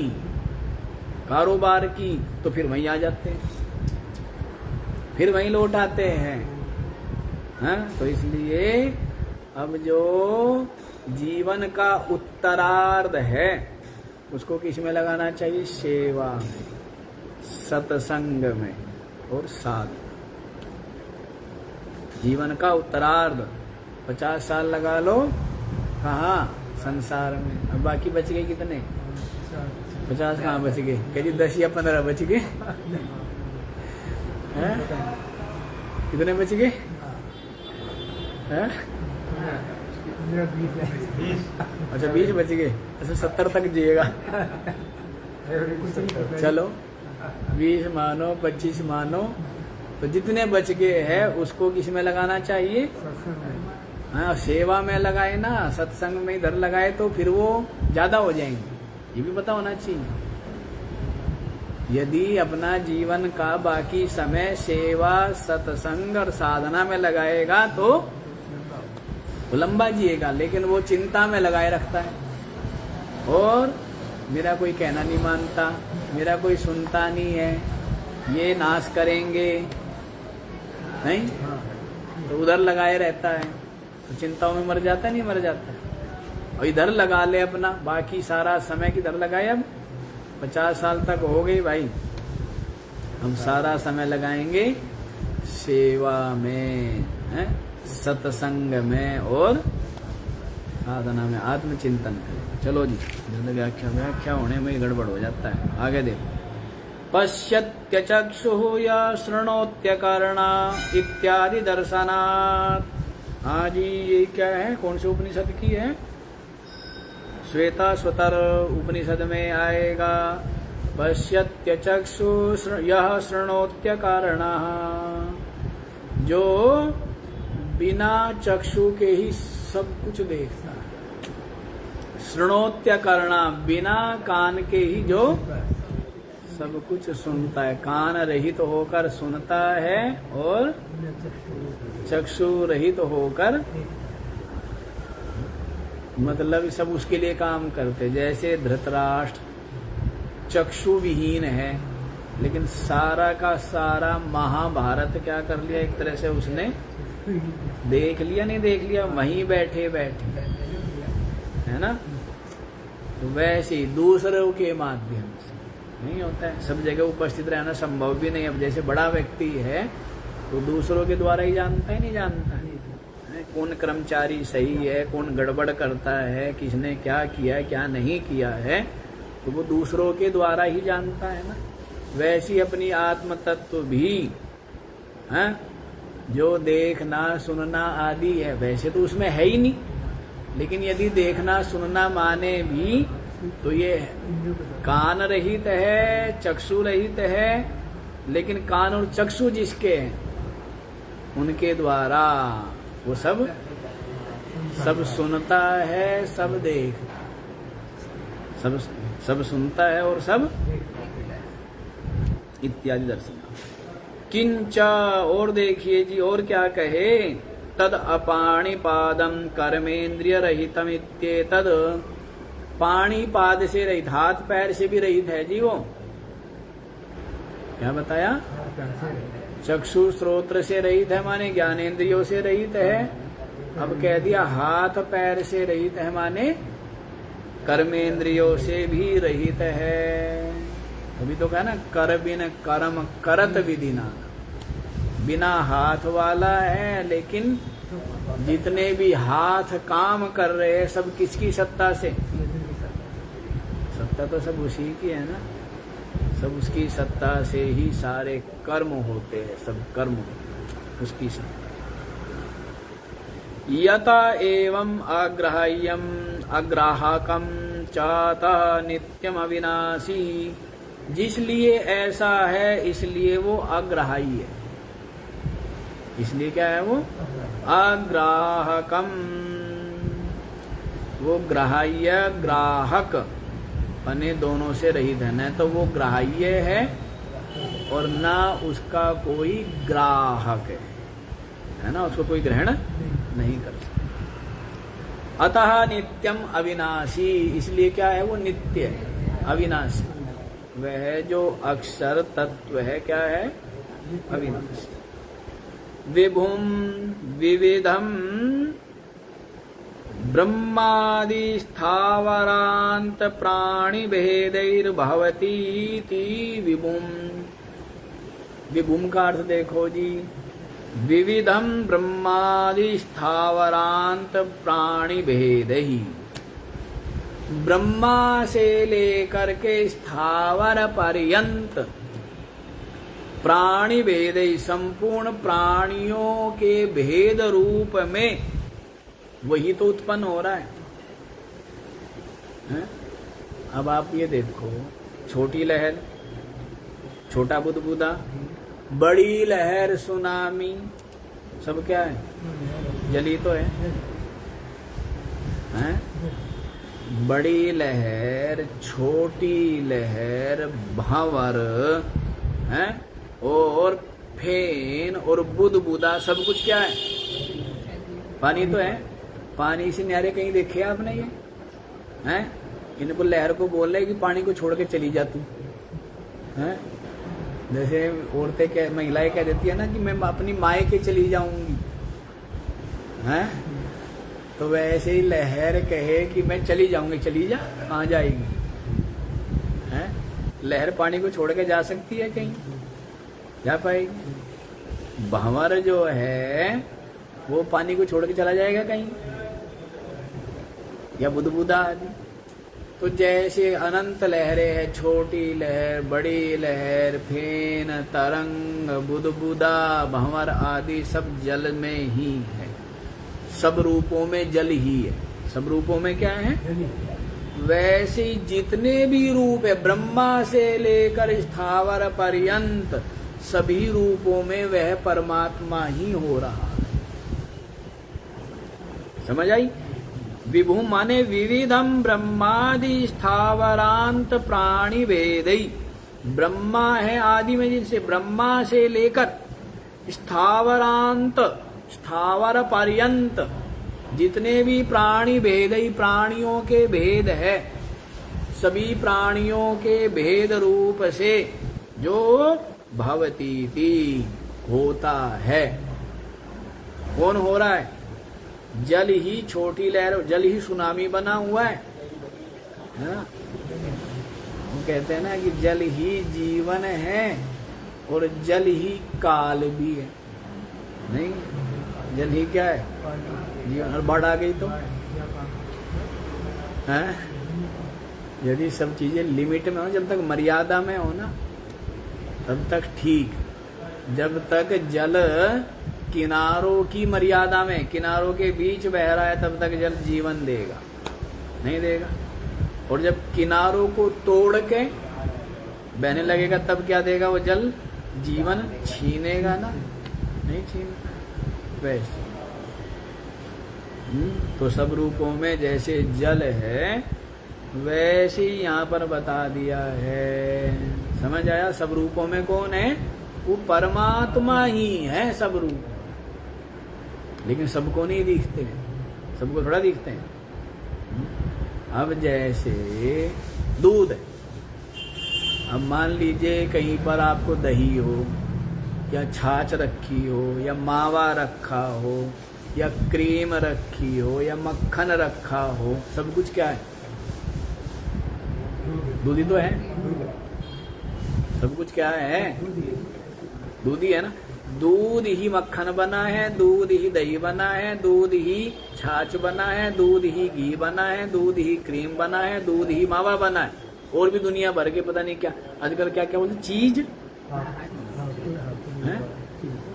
[SPEAKER 1] कारोबार की। तो फिर वहीं आ जाते हैं, फिर वहीं लौट आते हैं हाँ? तो इसलिए अब जो जीवन का उत्तरार्ध है उसको किस में लगाना चाहिए? सेवा, सत्संग में और साधना। जीवन का उत्तरार्ध 50 साल लगा लो कहाँ? संसार में। अब बाकी बच गए कितने? 50 कहाँ बच गए? कहीं 10 या 15 बच गए हैं? कितने बच गए हैं? अच्छा 20 बच गए। अच्छा 70 तक जिएगा चलो 20 मानो 25 मानो, तो जितने बच गए हैं उसको किस में लगाना चाहिए? हाँ, सेवा में लगाए ना, सत्संग में इधर लगाए तो फिर वो ज्यादा हो जाएंगे, ये भी पता होना चाहिए। यदि अपना जीवन का बाकी समय सेवा, सत्संग और साधना में लगाएगा तो तो लंबा जिएगा, लेकिन वो चिंता में लगाए रखता है और मेरा कोई कहना नहीं मानता, मेरा कोई सुनता नहीं है, ये नाश करेंगे नहीं, तो उधर लगाए रहता है, तो चिंताओं में मर जाता नहीं, मर जाता है। और इधर लगा ले अपना बाकी सारा समय किधर लगाए, अब 50 साल तक हो गई भाई, हम सारा समय लगाएंगे सेवा में, सत्संग में और साधना में, आत्मचिंतन करें। चलो जी, व्याख्या होने में गड़बड़ हो जाता है। आगे देखो, पश्यत्य चक्षुः या शृणोत्य कर्णा इत्यादि दर्शनात्। हाँ जी, ये क्या है, कौन से उपनिषद की है? श्वेताश्वतर उपनिषद में आएगा। पश्यत्य चक्षु यह शृणोत्य कर्णः, जो बिना चक्षु के ही सब कुछ देखता है। शृणोत्य कर्णा, बिना कान के ही जो सब कुछ सुनता है, कान रहित तो होकर सुनता है और चक्षु रहित तो होकर मतलब सब उसके लिए काम करते। जैसे धृतराष्ट्र चक्षु विहीन है, लेकिन सारा का सारा महाभारत क्या कर लिया, एक तरह से उसने देख लिया, नहीं देख लिया, वहीं बैठे बैठे, है ना। तो वैसे ही दूसरों के माध्यम से नहीं होता है, सब जगह उपस्थित रहना संभव भी नहीं। अब जैसे बड़ा व्यक्ति है तो दूसरों के द्वारा ही जानता है, नहीं जानता है कौन कर्मचारी सही है, कौन गड़बड़ करता है, किसने क्या किया क्या नहीं किया है, तो वो दूसरों के द्वारा ही जानता है ना। वैसे ही अपनी आत्म तत्व भी है, जो देखना सुनना आदि है, वैसे तो उसमें है ही नहीं, लेकिन यदि देखना सुनना माने भी तो ये कान रहित है, चक्षु रहित है, लेकिन कान और चक्षु जिसके हैं उनके द्वारा वो सब सुनता है, सब देखता, सब सुनता है और सब इत्यादि दर्शन। किंच, और देखिए जी, और क्या कहे, तद अपाणिपादम कर्मेंद्रिय रहितम इत्येतद, पाणिपाद से रहित, हाथ पैर से भी रहित है जी वो। क्या बताया? चक्षु श्रोत्र से रहित है माने ज्ञानेंद्रियों से रहित है। अब कह दिया हाथ पैर से रहित है माने कर्मेंद्रियों से भी रहित है। अभी तो कहा ना, कर बिन कर्म करत विधि नाना, बिना हाथ वाला है, लेकिन जितने भी हाथ काम कर रहे हैं सब किसकी सत्ता से? सत्ता तो सब उसी की है ना, सब उसकी सत्ता से ही सारे कर्म होते हैं, सब कर्म उसकी सत्ता। यता एवं अग्राह्यम अग्राहकम चाता नित्यम अविनाशी, जिसलिए ऐसा है इसलिए वो अग्राह्य है। इसलिए क्या है वो? अग्राहकम, वो ग्राह्य ग्राहक बने दोनों से रहित है, न तो वो ग्राह्य है और न उसका कोई ग्राहक है ना, उसको कोई ग्रहण नहीं कर सकता। अतः नित्यम अविनाशी, इसलिए क्या है वो? नित्य है, अविनाशी। वह जो अक्षर तत्व है क्या है? अविनाशी। विभुम विविधम ब्रह्मादि स्थावरांत प्राणि भेदैर्भवती विभुम। विभुम का अर्थ देखो जी, विविधम ब्रह्मादि स्थावरांत प्राणि भेदैहि, ब्रह्मा से लेकर के स्थावर पर्यंत प्राणि भेदैहि, संपूर्ण प्राणियों के भेद रूप में वही तो उत्पन्न हो रहा है? अब आप ये देखो, छोटी लहर छोटा बुदबुदा, बड़ी लहर सुनामी, सब क्या है? जली तो है? बड़ी लहर, छोटी लहर, भंवर है, और फेन और बुदबुदा, सब कुछ क्या है? पानी तो है। पानी से न्यारे कहीं देखे आपने ये हैं? इनको लहर को बोल रहे कि पानी को छोड़ के चली जा तू हैं? जैसे औरतें कह महिलाएं कह देती है ना कि मैं अपनी मायके चली जाऊंगी हैं? तो वैसे ही लहर कहे कि मैं चली जाऊंगी, चली जा, कहाँ जाएगी हैं? लहर पानी को छोड़ के जा सकती है कहीं? जा पाएगी? भंवर जो है वो पानी को छोड़ के चला जाएगा कहीं? या बुदबुदा आदि? तो जैसे अनंत लहरें हैं, छोटी लहर, बड़ी लहर, फेन, तरंग, बुदबुदा, भंवर आदि सब जल में ही है, सब रूपों में जल ही है। सब रूपों में क्या है? वैसे ही जितने भी रूप है ब्रह्मा से लेकर स्थावर पर्यंत सभी रूपों में वह परमात्मा ही हो रहा है। समझ आई? विभु माने विविधम ब्रह्मादि स्थावरांत प्राणी वेदई। ब्रह्मा है आदि में, जिनसे ब्रह्मा से लेकर स्थावरांत स्थावर पर्यंत जितने भी प्राणी भेदई, प्राणियों के भेद है, सभी प्राणियों के भेद रूप से जो भवतीति होता है। कौन हो रहा है? जल ही छोटी लहर, जल ही सुनामी बना हुआ है ना? वो कहते हैं ना कि जल ही जीवन है और जल ही काल भी है। नहीं, जल ही क्या है? जीवन। और बाढ़ आ गई तो हैं? यदि सब चीजें लिमिट में हो, जब तक मर्यादा में हो ना, तब तक ठीक। जब तक जल किनारों की मर्यादा में, किनारों के बीच बह रहा है, तब तक जल जीवन देगा, नहीं देगा। और जब किनारों को तोड़ के बहने लगेगा, तब क्या देगा वो जल? जीवन छीनेगा ना? नहीं छीनता। वैसे तो सब रूपों में जैसे जल है, वैसे ही यहाँ पर बता दिया है। समझ आया? सब रूपों में कौन है? वो परमात्मा ही है सब रूप, लेकिन सबको नहीं दिखते हैं, सबको थोड़ा दिखते हैं। अब जैसे दूध है, अब मान लीजिए कहीं पर आपको दही हो या छाछ रखी हो या मावा रखा हो या क्रीम रखी हो या मक्खन रखा हो, सब कुछ क्या है? दूध ही तो है। सब कुछ क्या है? दूध ही है ना। दूध ही मक्खन बना है, दूध ही दही बना है, दूध ही छाछ बना है, दूध ही घी बना है, दूध ही क्रीम बना है, दूध ही मावा बना है, और भी दुनिया भर के पता नहीं क्या आजकल क्या क्या बोलते चीज है।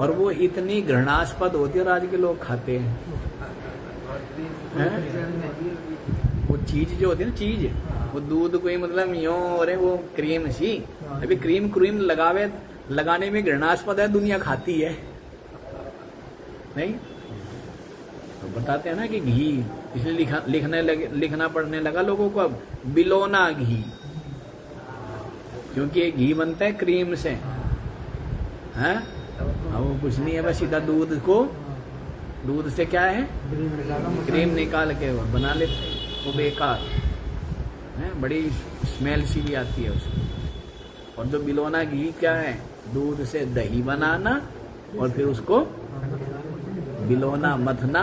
[SPEAKER 1] और वो इतनी घृणास्पद होती है और आज के लोग खाते हैं। वो चीज जो होती है ना, चीज, वो दूध को ही मतलब यूं, अरे वो क्रीम सी, अभी क्रीम लगाने में घृणास्पद है, दुनिया खाती है नहीं। तो बताते हैं ना कि घी, इसलिए लिखना पढ़ने लगा लोगों को अब बिलोना घी, क्योंकि ये घी बनता है क्रीम से हैं। अब वो कुछ नहीं है, बस सीधा दूध से क्या है, क्रीम निकाल के वो बना लेते हैं। वो बेकार है, बड़ी स्मेल सी भी आती है उसकी। और जो बिलोना घी क्या है? दूध से दही बनाना और फिर उसको बिलोना मथना,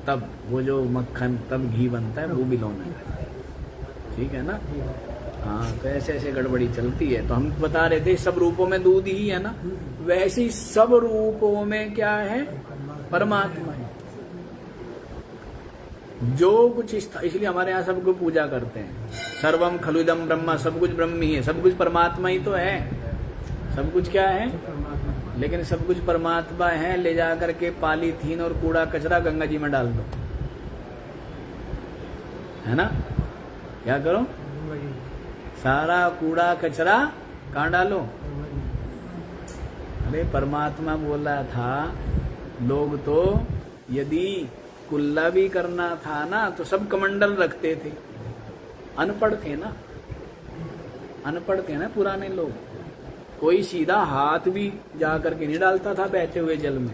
[SPEAKER 1] तब वो जो मक्खन, तब घी बनता है, वो बिलोना है। ठीक है ना? हाँ, तो ऐसे ऐसे गड़बड़ी चलती है। तो हम बता रहे थे सब रूपों में दूध ही है ना, वैसे ही सब रूपों में क्या है? परमात्मा है। जो कुछ इसलिए हमारे यहाँ सबको पूजा करते हैं। सर्वम खलुदम ब्रह्मा, सब कुछ ब्रह्म ही है, सब कुछ परमात्मा ही तो है। सब कुछ क्या है? लेकिन सब कुछ परमात्मा है, ले जा करके पॉलीथीन और कूड़ा कचरा गंगा जी में डाल दो, है ना? क्या करो? सारा कूड़ा कचरा कहाँ डालो? अरे परमात्मा बोल रहा था, लोग तो यदि कुल्ला भी करना था ना तो सब कमंडल रखते थे। अनपढ़ थे ना पुराने लोग। कोई सीधा हाथ भी जा करके नहीं डालता था बहते हुए जल में।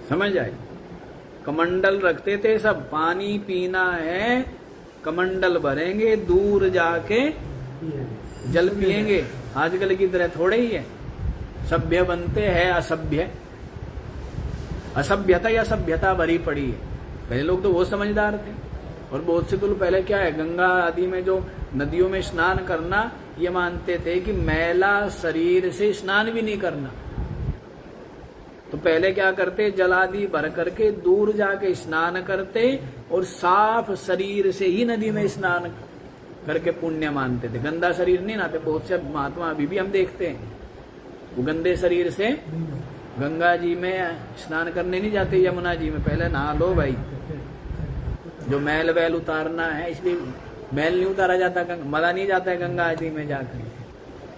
[SPEAKER 1] समझ आए? कमंडल रखते थे सब, पानी पीना है कमंडल भरेंगे, दूर जाके जल पिएंगे। आजकल की तरह थोड़े ही है, सभ्य बनते हैं असभ्य, असभ्यता या सभ्यता भरी पड़ी है। पहले लोग तो बहुत समझदार थे, और बहुत से तो पहले क्या है, गंगा आदि में जो नदियों में स्नान करना, ये मानते थे कि मैला शरीर से स्नान भी नहीं करना। तो पहले क्या करते, जल आदि भर करके दूर जाके स्नान करते, और साफ शरीर से ही नदी में स्नान करके पुण्य मानते थे। गंदा शरीर नहीं नहाते। बहुत से महात्मा अभी भी हम देखते हैं, वो गंदे शरीर से गंगा जी में स्नान करने नहीं जाते, यमुना जी में। पहले नहा लो भाई, जो मैल वैल उतारना है, इसलिए मैल नहीं उतारा जाता, मला नहीं जाता है गंगा आदि में जाकर।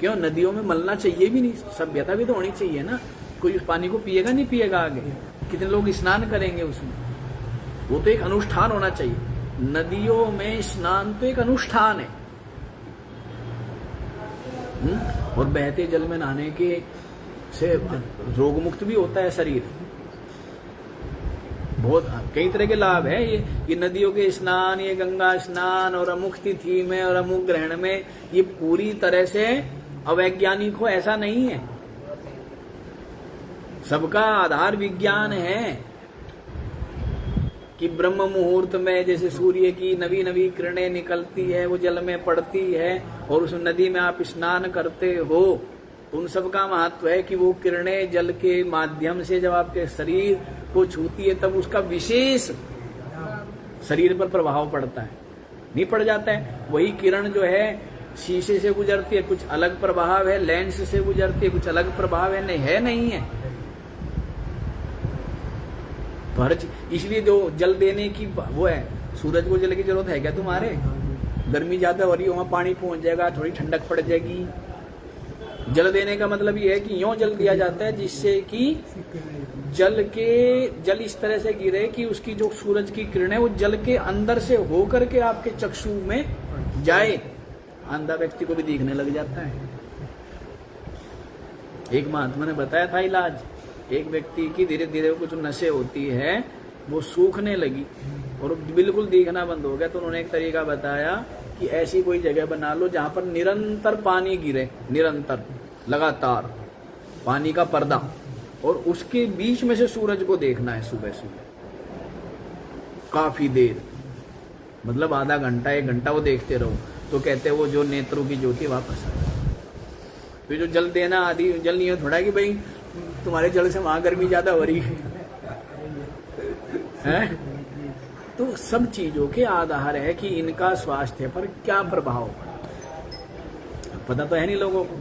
[SPEAKER 1] क्यों? नदियों में मलना चाहिए भी नहीं, सभ्यता भी तो होनी चाहिए ना। कोई उस पानी को पिएगा नहीं पिएगा आगे, कितने लोग स्नान करेंगे उसमें? वो तो एक अनुष्ठान होना चाहिए। नदियों में स्नान तो एक अनुष्ठान है। और बहते जल में नहाने के से रोग मुक्त भी होता है शरीर। बहुत कई तरह के लाभ है ये नदियों के स्नान, ये गंगा स्नान और अमुक तिथि में और अमुक ग्रहण में, ये पूरी तरह से अवैज्ञानिक हो ऐसा नहीं है। सबका आधार विज्ञान है कि ब्रह्म मुहूर्त में जैसे सूर्य की नवी नवी किरणें निकलती है, वो जल में पड़ती है, और उस नदी में आप स्नान करते हो, उन सब का महत्व है कि वो किरणें जल के माध्यम से जब आपके शरीर को छूती है, तब उसका विशेष शरीर पर प्रभाव पड़ता है। नहीं पड़ जाता है? वही किरण जो है शीशे से गुजरती है, कुछ अलग प्रभाव है, लेंस से गुजरती है, कुछ अलग प्रभाव है, नहीं है। तो हर इसलिए जो जल देने की वो है, सूरज को जल की जरूरत है क्या तुम्हारे? गर्मी ज्यादा हो रही है, वहां पानी पहुंच जाएगा, थोड़ी ठंडक पड़ जाएगी। जल देने का मतलब ये है कि यूं जल दिया जाता है जिससे कि जल इस तरह से गिरे कि उसकी जो सूरज की किरण है वो जल के अंदर से होकर के आपके चक्षु में जाए। अंधा व्यक्ति को भी दिखने लग जाता है। एक महात्मा ने बताया था इलाज, एक व्यक्ति की धीरे धीरे कुछ नशे होती है, वो सूखने लगी और बिल्कुल दिखना बंद हो गया। तो उन्होंने एक तरीका बताया कि ऐसी कोई जगह बना लो जहां पर निरंतर पानी गिरे, निरंतर लगातार पानी का पर्दा, और उसके बीच में से सूरज को देखना है सुबह सुबह काफी देर, मतलब आधा घंटा 1 घंटा वो देखते रहो। तो कहते हैं वो जो नेत्रों की ज्योति वापस आ जाए। तो जो जल देना आदि जल नहीं हो थोड़ा कि भाई तुम्हारे जल से वहां गर्मी ज्यादा हो रही है। तो सब चीजों के आधार है कि इनका स्वास्थ्य पर क्या प्रभाव पता तो है नहीं लोगों को।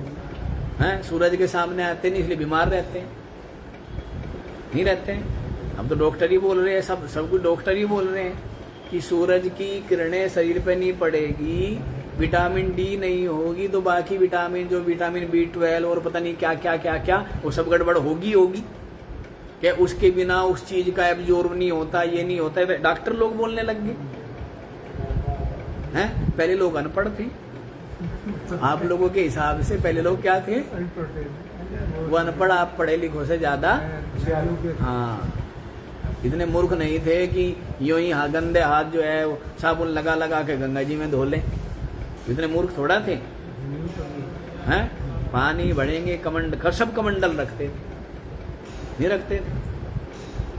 [SPEAKER 1] हैं, सूरज के सामने आते नहीं इसलिए बीमार रहते हैं, नहीं रहते हैं। अब तो डॉक्टर ही बोल रहे हैं, सब कुछ डॉक्टर ही बोल रहे हैं कि सूरज की किरणें शरीर पे नहीं पड़ेगी, विटामिन डी नहीं होगी, तो बाकी विटामिन जो विटामिन B12 और पता नहीं क्या क्या क्या क्या वो सब गड़बड़ होगी क्या उसके बिना उस चीज का एब्जॉर्ब नहीं होता, ये नहीं होता है। डॉक्टर लोग बोलने लग गए हैं। पहले लोग अनपढ़ थे, आप लोगों के हिसाब से पहले लोग क्या थे? वो अनपढ़, आप पढ़े लिखों से ज्यादा हाँ इतने मूर्ख नहीं थे कि यूं ही गंदे हाथ जो है साबुन लगा लगा के गंगा जी में धो ले। इतने मूर्ख थोड़ा थे हैं। पानी भरेंगे, सब कमंडल रखते थे, नहीं रखते थे।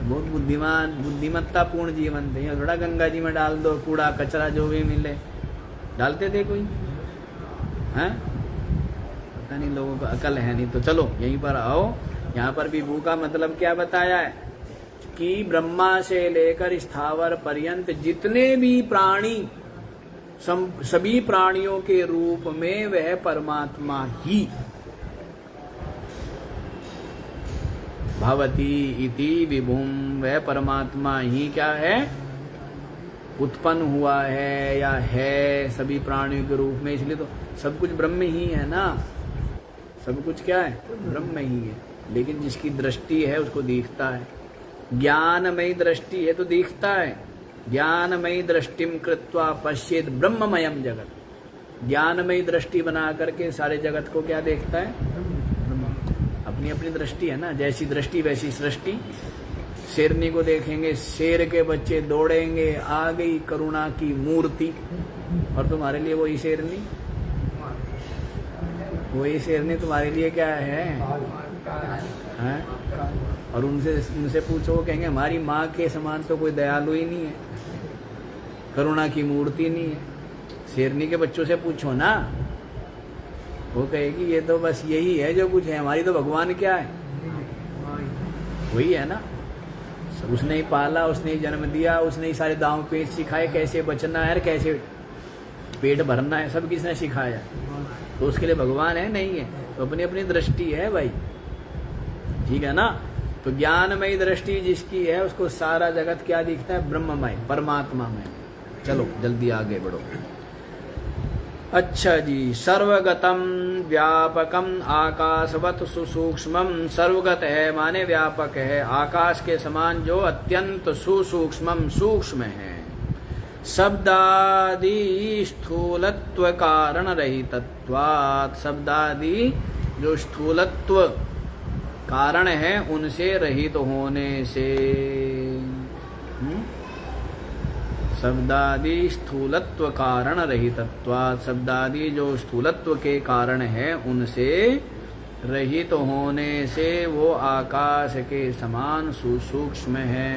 [SPEAKER 1] बहुत बुद्धिमान बुद्धिमत्ता पूर्ण जीवन थे। थोड़ा गंगा जी में डाल दो कूड़ा कचरा जो भी मिले, डालते थे कोई हैं? पता नहीं, लोगों को अकल है नहीं। तो चलो यहीं पर आओ। यहाँ पर विभू का मतलब क्या बताया है कि ब्रह्मा से लेकर स्थावर पर्यंत जितने भी प्राणी, सभी प्राणियों के रूप में वह परमात्मा ही भवती इति विभुम, वह परमात्मा ही क्या है? उत्पन्न हुआ है या है सभी प्राणियों के रूप में। इसलिए तो सब कुछ ब्रह्म ही है ना, सब कुछ क्या है? ब्रह्म ही है। लेकिन जिसकी दृष्टि है उसको दिखता है, ज्ञानमयी दृष्टि है तो दिखता है। ज्ञानमयी दृष्टिम कृत्वा पश्येत ब्रह्ममयम जगत। ज्ञानमयी दृष्टि बना करके सारे जगत को क्या देखता है? अपनी अपनी दृष्टि है ना, जैसी दृष्टि वैसी सृष्टि। शेरनी को देखेंगे, शेर के बच्चे दौड़ेंगे, आ गई करुणा की मूर्ति, और तुम्हारे लिए वही शेरनी, वही शेरनी तुम्हारे लिए क्या है? और उनसे पूछो, कहेंगे हमारी माँ के समान तो कोई दयालु ही नहीं है, करुणा की मूर्ति नहीं है। शेरनी के बच्चों से पूछो ना, वो कहेगी ये तो बस यही है जो कुछ है, हमारी तो भगवान क्या है, वही है ना। उसने ही पाला, उसने ही जन्म दिया, उसने ही सारे दांव पेच सिखाए, कैसे बचना है, कैसे पेट भरना है, सब किसने सिखाया? तो उसके लिए भगवान है नहीं है? तो अपनी अपनी दृष्टि है भाई, ठीक है ना। तो ज्ञानमयी दृष्टि जिसकी है उसको सारा जगत क्या दिखता है? ब्रह्ममय, परमात्मा में। चलो जल्दी आगे बढ़ो। अच्छा जी, सर्वगतम व्यापकम आकाशवत सुसूक्ष्मम। सर्वगत है माने व्यापक है, आकाश के समान जो अत्यंत सुसूक्ष्मम सूक्ष्म है। शब्दादि स्थूलत्व कारण रहितत्वात्, शब्दादि जो स्थूलत्व कारण है उनसे रहित होने से। शब्दादि स्थूलत्व कारण रहितत्वात्, शब्दादि जो स्थूलत्व के कारण है उनसे रहित होने से वो आकाश के समान सुसूक्ष्म है।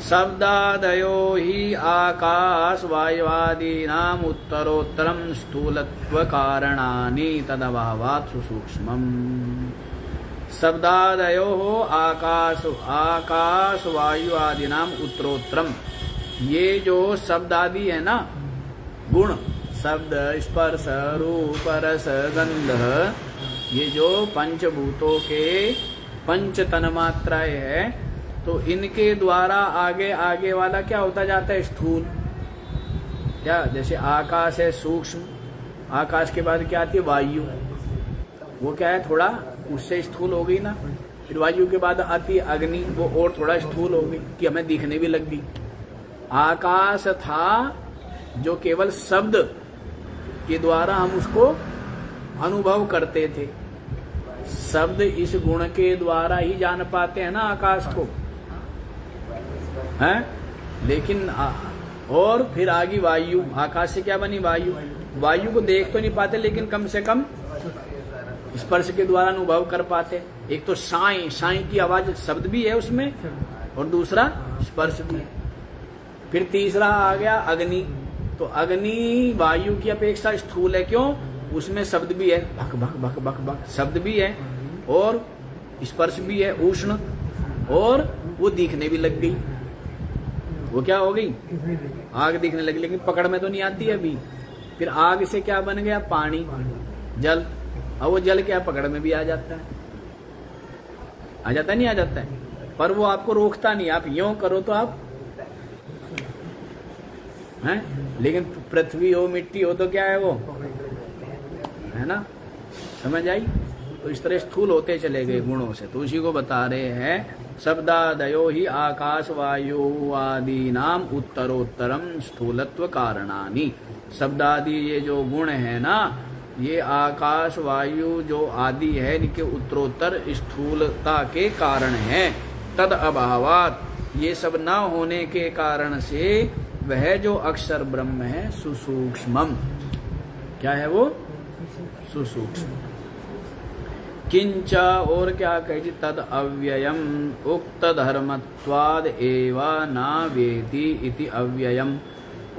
[SPEAKER 1] शब्दादयो ही आकाश वायुआदीनाम उत्तरोत्तरम स्थूलत्व कारणानि तदभावात् सुसूक्ष्मम्। शब्दादयो आकाश वायु आदि नाम उत्तरोत्तरम, ये जो शब्द आदि है ना, गुण, शब्द स्पर्श रूप रस गंध, ये जो पंचभूतों के पंच तन्मात्राएं है, तो इनके द्वारा आगे आगे वाला क्या होता जाता है? स्थूल। क्या? जैसे आकाश है सूक्ष्म, आकाश के बाद क्या आती है? वायु, वो क्या है? थोड़ा उससे स्थूल हो गई ना। फिर वायु के बाद आती है अग्नि, वो और थोड़ा स्थूल हो गई कि हमें दिखने भी लग गई। आकाश था जो केवल शब्द के द्वारा हम उसको अनुभव करते थे, शब्द इस गुण के द्वारा ही जान पाते हैं ना आकाश को, हैं? लेकिन और फिर आगे वायु, आकाश से क्या बनी? वायु। वायु को देख तो नहीं पाते लेकिन कम से कम स्पर्श के द्वारा अनुभव कर पाते। एक तो साई, साई की आवाज, शब्द भी है उसमें, और दूसरा स्पर्श भी है। फिर तीसरा आ गया अग्नि, तो अग्नि वायु की अपेक्षा स्थूल है, क्यों? उसमें शब्द भी है, भक भक भक भक भक, शब्द भी है और स्पर्श भी है, उष्ण, और वो दिखने भी लग गई। वो क्या हो गई? आग दिखने लगी, लेकिन पकड़ में तो नहीं आती अभी। फिर आग से क्या बन गया? पानी, जल। अब वो जल क्या पकड़ में भी आ जाता है, आ जाता है नहीं आ जाता है, पर वो आपको रोकता नहीं। आप यूं करो तो आप हैं, लेकिन पृथ्वी हो, मिट्टी हो, तो क्या है वो, है ना? समझ आई? तो इस तरह स्थूल होते चले गए गुणों से। तो उसी को बता रहे हैं, शब्दादयो ही आकाश वायु आदि नाम उत्तरोत्तरम स्थूलत्व कारणानि। शब्दादि ये जो गुण है ना, ये आकाश वायु जो आदि है, इनके उत्तरोत्तर स्थूलता के कारण है। तद अभावात, ये सब न होने के कारण से वह जो अक्षर ब्रह्म है सुसूक्ष्मम, क्या है वो? सुसूक्ष्म। किंच, और क्या कहे? तद अव्ययम उक्त धर्मत्वाद एवा न वेति इति अव्ययम।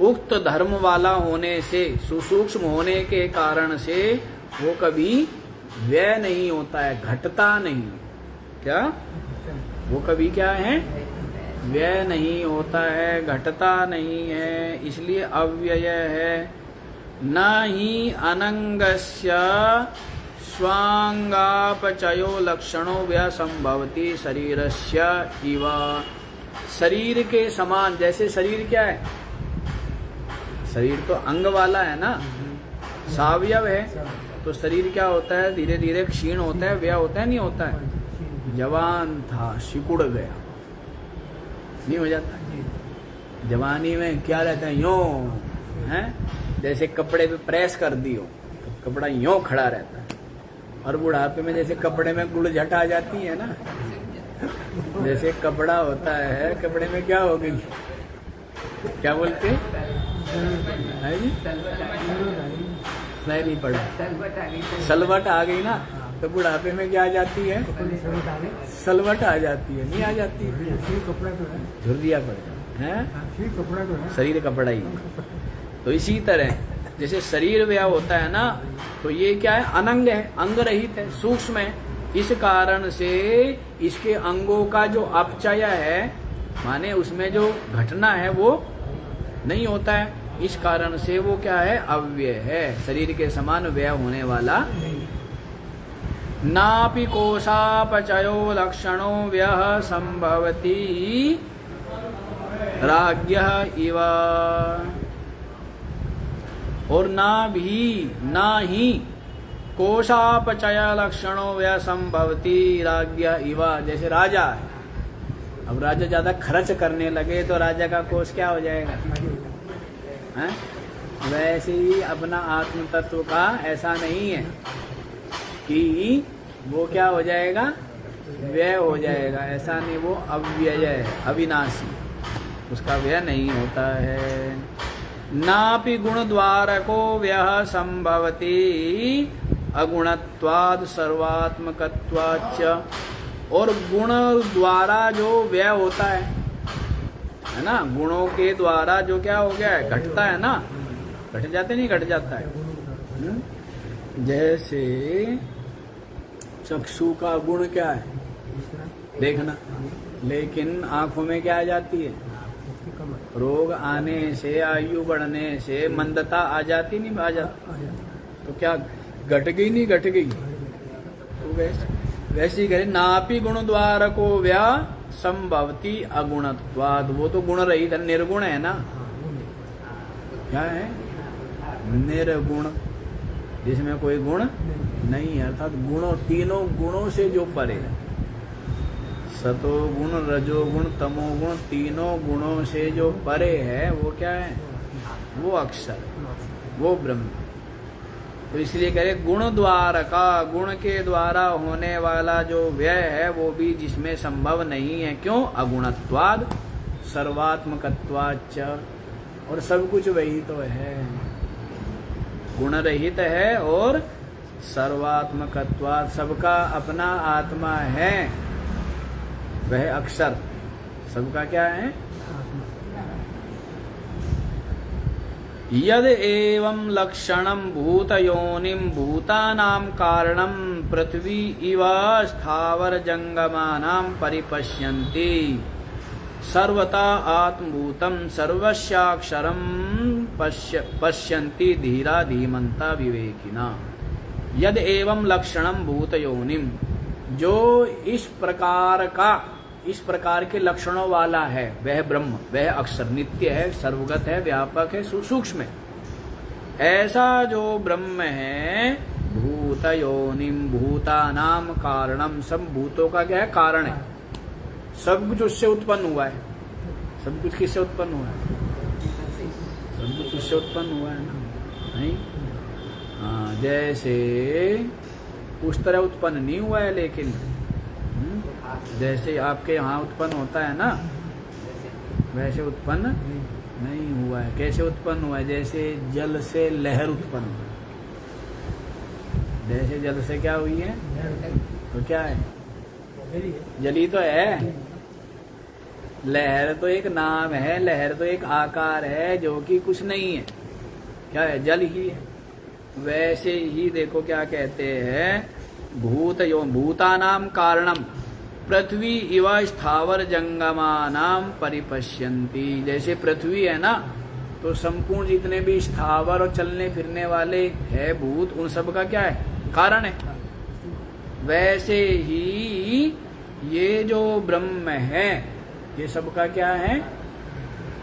[SPEAKER 1] उक्त धर्म वाला होने से, सुसूक्ष्म होने के कारण से वो कभी व्यय नहीं होता है, घटता नहीं। क्या? वो कभी क्या है? व्यय नहीं होता है, घटता नहीं है, इसलिए अव्यय है। न ही अनंगस्य स्वांगापचयो लक्षणों व्यसंभवति शरीरस्य इव। शरीर के समान, जैसे शरीर क्या है? शरीर तो अंग वाला है ना, सावयव है, तो शरीर क्या होता है? धीरे धीरे क्षीण होता है, व्यय होता है, नहीं होता है? जवान था, सिकुड़ गया, नहीं हो जाता? जवानी में क्या रहता है? यूं है, जैसे कपड़े पे प्रेस कर दियो तो कपड़ा यूं खड़ा रहता है। और बुढ़ापे में जैसे कपड़े में गुड़ झट आ जाती है ना, जैसे कपड़ा होता है, कपड़े में क्या हो गई, क्या बोलते है जी, नहीं पड़ा, सलवट आ गई ना, तो बुढ़ापे में क्या आ जाती है, सलवट आ जाती है, नहीं आ जाती है, झुर्रिया पड़ जाती है, शरीर कपड़ा ही। तो इसी तरह जैसे शरीर व्यय होता है ना, तो ये क्या है, अनंग है, अंग रहित है, सूक्ष्म है। इस कारण से इसके अंगों का जो अपचय है, माने उसमें जो घटना है वो नहीं होता है, इस कारण से वो क्या है, अव्यय है, शरीर के समान व्यय होने वाला। नापि कोशापचयो लक्षणो व्यः संभवति राज्ञः इव, और ना ही कोशापचय लक्षणों व्यय संभवति राज्ञः इव। जैसे राजा है, अब राजा ज्यादा खर्च करने लगे तो राजा का कोष क्या हो जाएगा, हैं? वैसे ही अपना आत्म तत्व का ऐसा नहीं है कि वो क्या हो जाएगा, व्यय हो जाएगा, ऐसा नहीं, वो अव्यय है, अविनाशी, उसका व्यय नहीं होता है। नापि गुण द्वारको व्यय संभवति अगुणत्वाद सर्वात्मकत्वाच्च, और गुण द्वारा जो व्यय होता है ना, गुणों के द्वारा जो क्या हो गया है, घटता है ना, घट जाते नहीं, घट जाता है। जैसे चक्षु का गुण क्या है, देखना, लेकिन आंखों में क्या आ जाती है, रोग आने से, आयु बढ़ने से मंदता आ जाती, नहीं आ जाती, तो क्या घट गई, नहीं घट गई, तो वैसे ही करें, नापि गुण द्वार को व्या संभवती अगुणत्वाद, वो तो गुण रहित है, निर्गुण है ना, क्या है, निर्गुण, जिसमें कोई गुण नहीं है, अर्थात गुणों, तीनों गुणों से जो परे है, सतो गुण, रजो गुण, तमो गुण, तीनों गुणों से जो परे है, वो क्या है, वो अक्षर, वो ब्रह्म। तो इसलिए कह रहे गुण द्वार का, गुण के द्वारा होने वाला जो व्यय है वो भी जिसमें संभव नहीं है, क्यों, अगुणत्वाद सर्वात्मकत्वाच्च, और सब कुछ वही तो है, गुण रहित है और सर्वात्मकत्वाद, सबका अपना आत्मा है, वह अक्षर सबका क्या है। यद एवं लक्षणं भूतयोनिं भूतानां कारणं पृथ्वी इव स्थावर जंगमानां परिपश्यन्ति, सर्वता आत्मभूतं सर्वस्याक्षरं पश्यन्ति धीरा धीमंता विवेकिना। यद एवं लक्षणं भूतयोनिं, जो इस प्रकार के लक्षणों वाला है, वह ब्रह्म, वह अक्षर, नित्य है, सर्वगत है, व्यापक है, सूक्ष्म है, ऐसा जो ब्रह्म है, भूतयोनिम भूतानाम कारणम, सब भूतों का क्या है, कारण है, सब कुछ उससे उत्पन्न हुआ है। सब कुछ किससे उत्पन्न हुआ है, सब कुछ उससे उत्पन्न हुआ है ना, नहीं, हाँ, जैसे उस तरह उत्पन्न नहीं हुआ है, लेकिन जैसे आपके यहाँ उत्पन्न होता है ना, वैसे उत्पन्न नहीं हुआ है। कैसे उत्पन्न हुआ है, जैसे जल से लहर उत्पन्न हुआ, जैसे जल से क्या हुई है, तो क्या है, जली तो है, लहर तो एक नाम है, लहर तो एक आकार है जो कि कुछ नहीं है, क्या है, जल ही है। वैसे ही देखो क्या कहते हैं, भूतानाम कारणम पृथ्वी इव स्थावर जंगमानाम परिपश्यन्ति, जैसे पृथ्वी है ना, तो संपूर्ण जितने भी स्थावर और चलने फिरने वाले है भूत, उन सब का क्या है, कारण है। वैसे ही ये जो ब्रह्म है, ये सबका क्या है,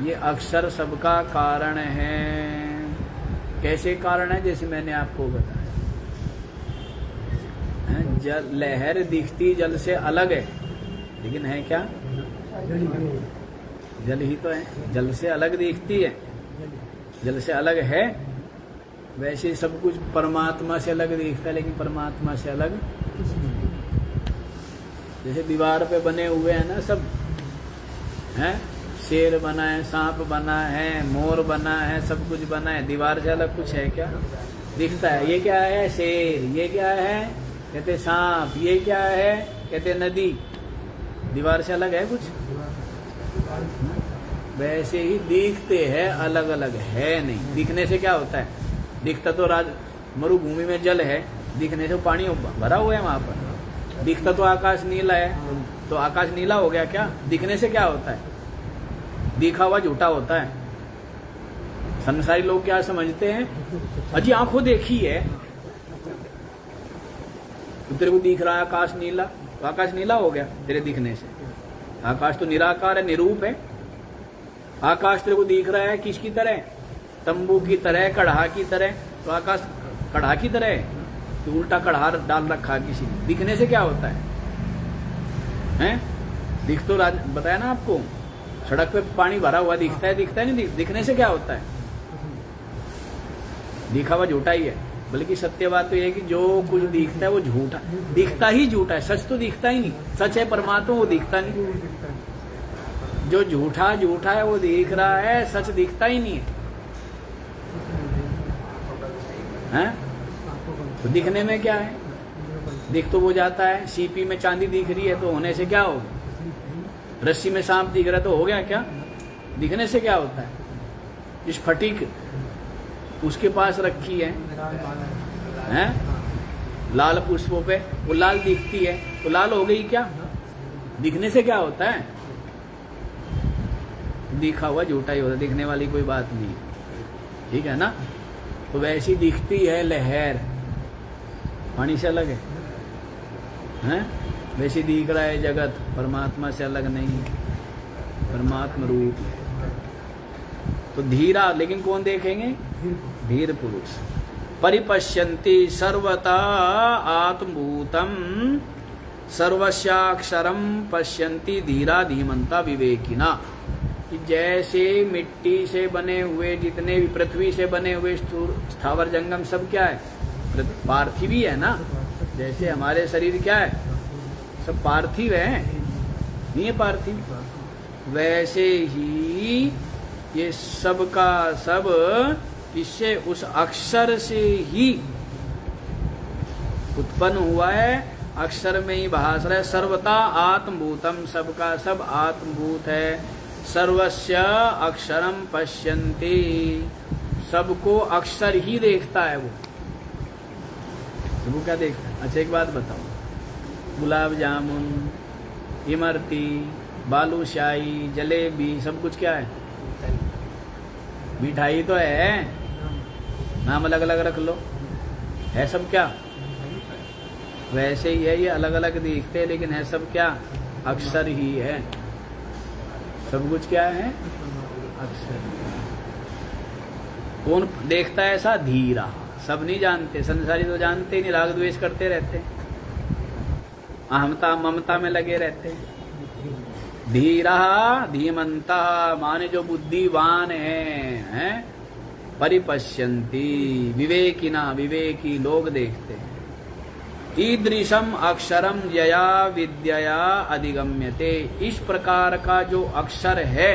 [SPEAKER 1] ये अक्षर सबका कारण है। कैसे कारण है, जैसे मैंने आपको बताया, जल, लहर दिखती जल से अलग है, लेकिन है क्या, जल ही तो है, जल से अलग दिखती है, जल से अलग है। वैसे सब कुछ परमात्मा से अलग दिखता है, लेकिन परमात्मा से अलग जैसे दीवार पे बने हुए हैं ना सब, हैं, शेर बना है, सांप बना है, मोर बना है, सब कुछ बना है, दीवार से अलग कुछ है क्या? दिखता है। ये क्या है? शेर। ये क्या है? कहते सांप। ये क्या है? कहते नदी। दीवार से अलग है कुछ? वैसे ही दिखते हैं, अलग अलग है नहीं। दिखने से क्या होता है? दिखता तो मरुभूमि में जल है, दिखने से पानी भरा हुआ है वहां पर। दिखता तो आकाश नीला है, तो आकाश नीला हो गया क्या? दिखने से क्या होता है? दिखा हुआ झूठा होता है। संसारी लोग क्या समझते हैं? अजी आंखों देखी है, तो तेरे को दिख रहा है आकाश नीला, तो आकाश नीला हो गया तेरे दिखने से। आकाश तो निराकार है, निरूप है। आकाश तेरे को दिख रहा है किसकी तरह? तंबू की तरह, कढ़ा की तरह। तो आकाश कढ़ा की तरह है, तो उल्टा कढ़ा डाल रखा किसी ने। दिखने से क्या होता है? हैं? दिख तो बताया ना आपको, सड़क पे पानी भरा हुआ दिखता है, दिखता है नहीं? दिखने से क्या होता है? दिखा हुआ झूठा ही है। बल्कि सत्य बात तो यह है कि जो कुछ दिखता है वो झूठा, दिखता ही झूठा है। सच तो दिखता ही नहीं। सच है परमात्मा, वो दिखता नहीं। जो झूठा झूठा है वो दिख रहा है, सच दिखता ही नहीं है। तो दिखने में क्या है? दिख तो वो जाता है। सीपी में चांदी दिख रही है तो होने से क्या होगा? रस्सी में सांप दिख रहा है तो हो गया क्या? दिखने से क्या होता है? इस फटीक उसके पास रखी है, हैं? लाल पुष्पों पे वो लाल दिखती है, तो लाल हो गई क्या? दिखने से क्या होता है? दिखा हुआ झूठा ही होता है, दिखने वाली कोई बात नहीं है। ठीक है ना? तो वैसी दिखती है लहर, पानी से अलग है, हैं? वैसी दिख रहा है जगत, परमात्मा से अलग नहीं है, परमात्मा रूप है। तो धीरा, लेकिन कौन देखेंगे? धीर पुरुष। परिपश्यन्ति सर्वता आत्मभूतम सर्वस्याक्षरम पश्यन्ति धीरा धीमंता विवेकिना। कि जैसे मिट्टी से बने हुए जितने भी, पृथ्वी से बने हुए स्थावर जंगम सब क्या है? पार्थिव ही है ना। जैसे हमारे शरीर क्या है? सब पार्थिव है, नहीं है पार्थिव? वैसे ही ये सब का सब इससे, उस अक्षर से ही उत्पन्न हुआ है, अक्षर में ही भास रहा है। सर्वता आत्मभूतम, सबका सब आत्मभूत है। सर्वस्य अक्षरम पश्यन्ति, सबको अक्षर ही देखता है वो। सबको क्या देखता है? अच्छा एक बात बताओ, गुलाब जामुन, इमरती, बालूशाही, जलेबी, सब कुछ क्या है? मिठाई तो है, नाम अलग अलग रख लो, है सब क्या? वैसे ही है, ये अलग अलग दिखते हैं लेकिन है सब क्या? अक्षर ही है। सब कुछ क्या है? अक्षर। कौन देखता है ऐसा? धीरा। सब नहीं जानते, संसारी तो जानते ही नहीं, राग द्वेष करते रहते, अहमता ममता में लगे रहते। धीरा धीमंता माने जो बुद्धिवान है, परिपश्यन्ति विवेकिना, विवेकी लोग देखते हैं। ईदृशम अक्षरम यया विद्यया अधिगम्यते, इस प्रकार का जो अक्षर है,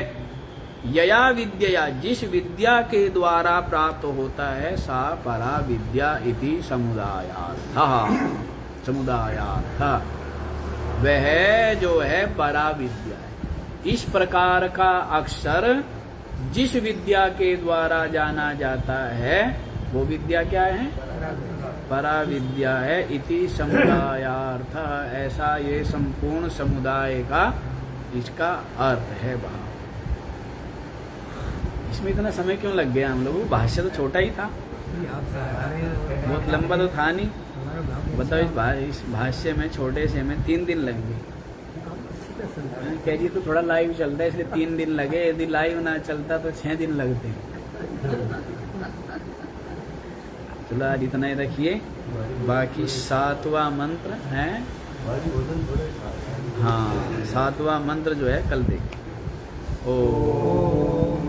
[SPEAKER 1] यया विद्यया, जिस विद्या के द्वारा प्राप्त होता है, सा परा विद्या इति समुदायार्थः, समुदायार्थः, वह जो है परा विद्या है। इस प्रकार का अक्षर जिस विद्या के द्वारा जाना जाता है, वो विद्या क्या है? परा विद्या है। इति समुदायार्थ, ऐसा ये संपूर्ण समुदाय का इसका अर्थ है भाव। इसमें इतना समय क्यों लग गया हम लोगों को? भाष्य तो छोटा ही था, बहुत लंबा तो था नहीं। बताओ इस भाष्य में, छोटे से में 3 दिन लग गए। कह जी तो थोड़ा लाइव चलता है इसलिए 3 दिन लगे, यदि लाइव ना चलता तो 6 दिन लगते। चलो आज इतना ही रखिए, बाकी 7वां मंत्र है। हाँ, 7वां मंत्र जो है कल देखिए। ओम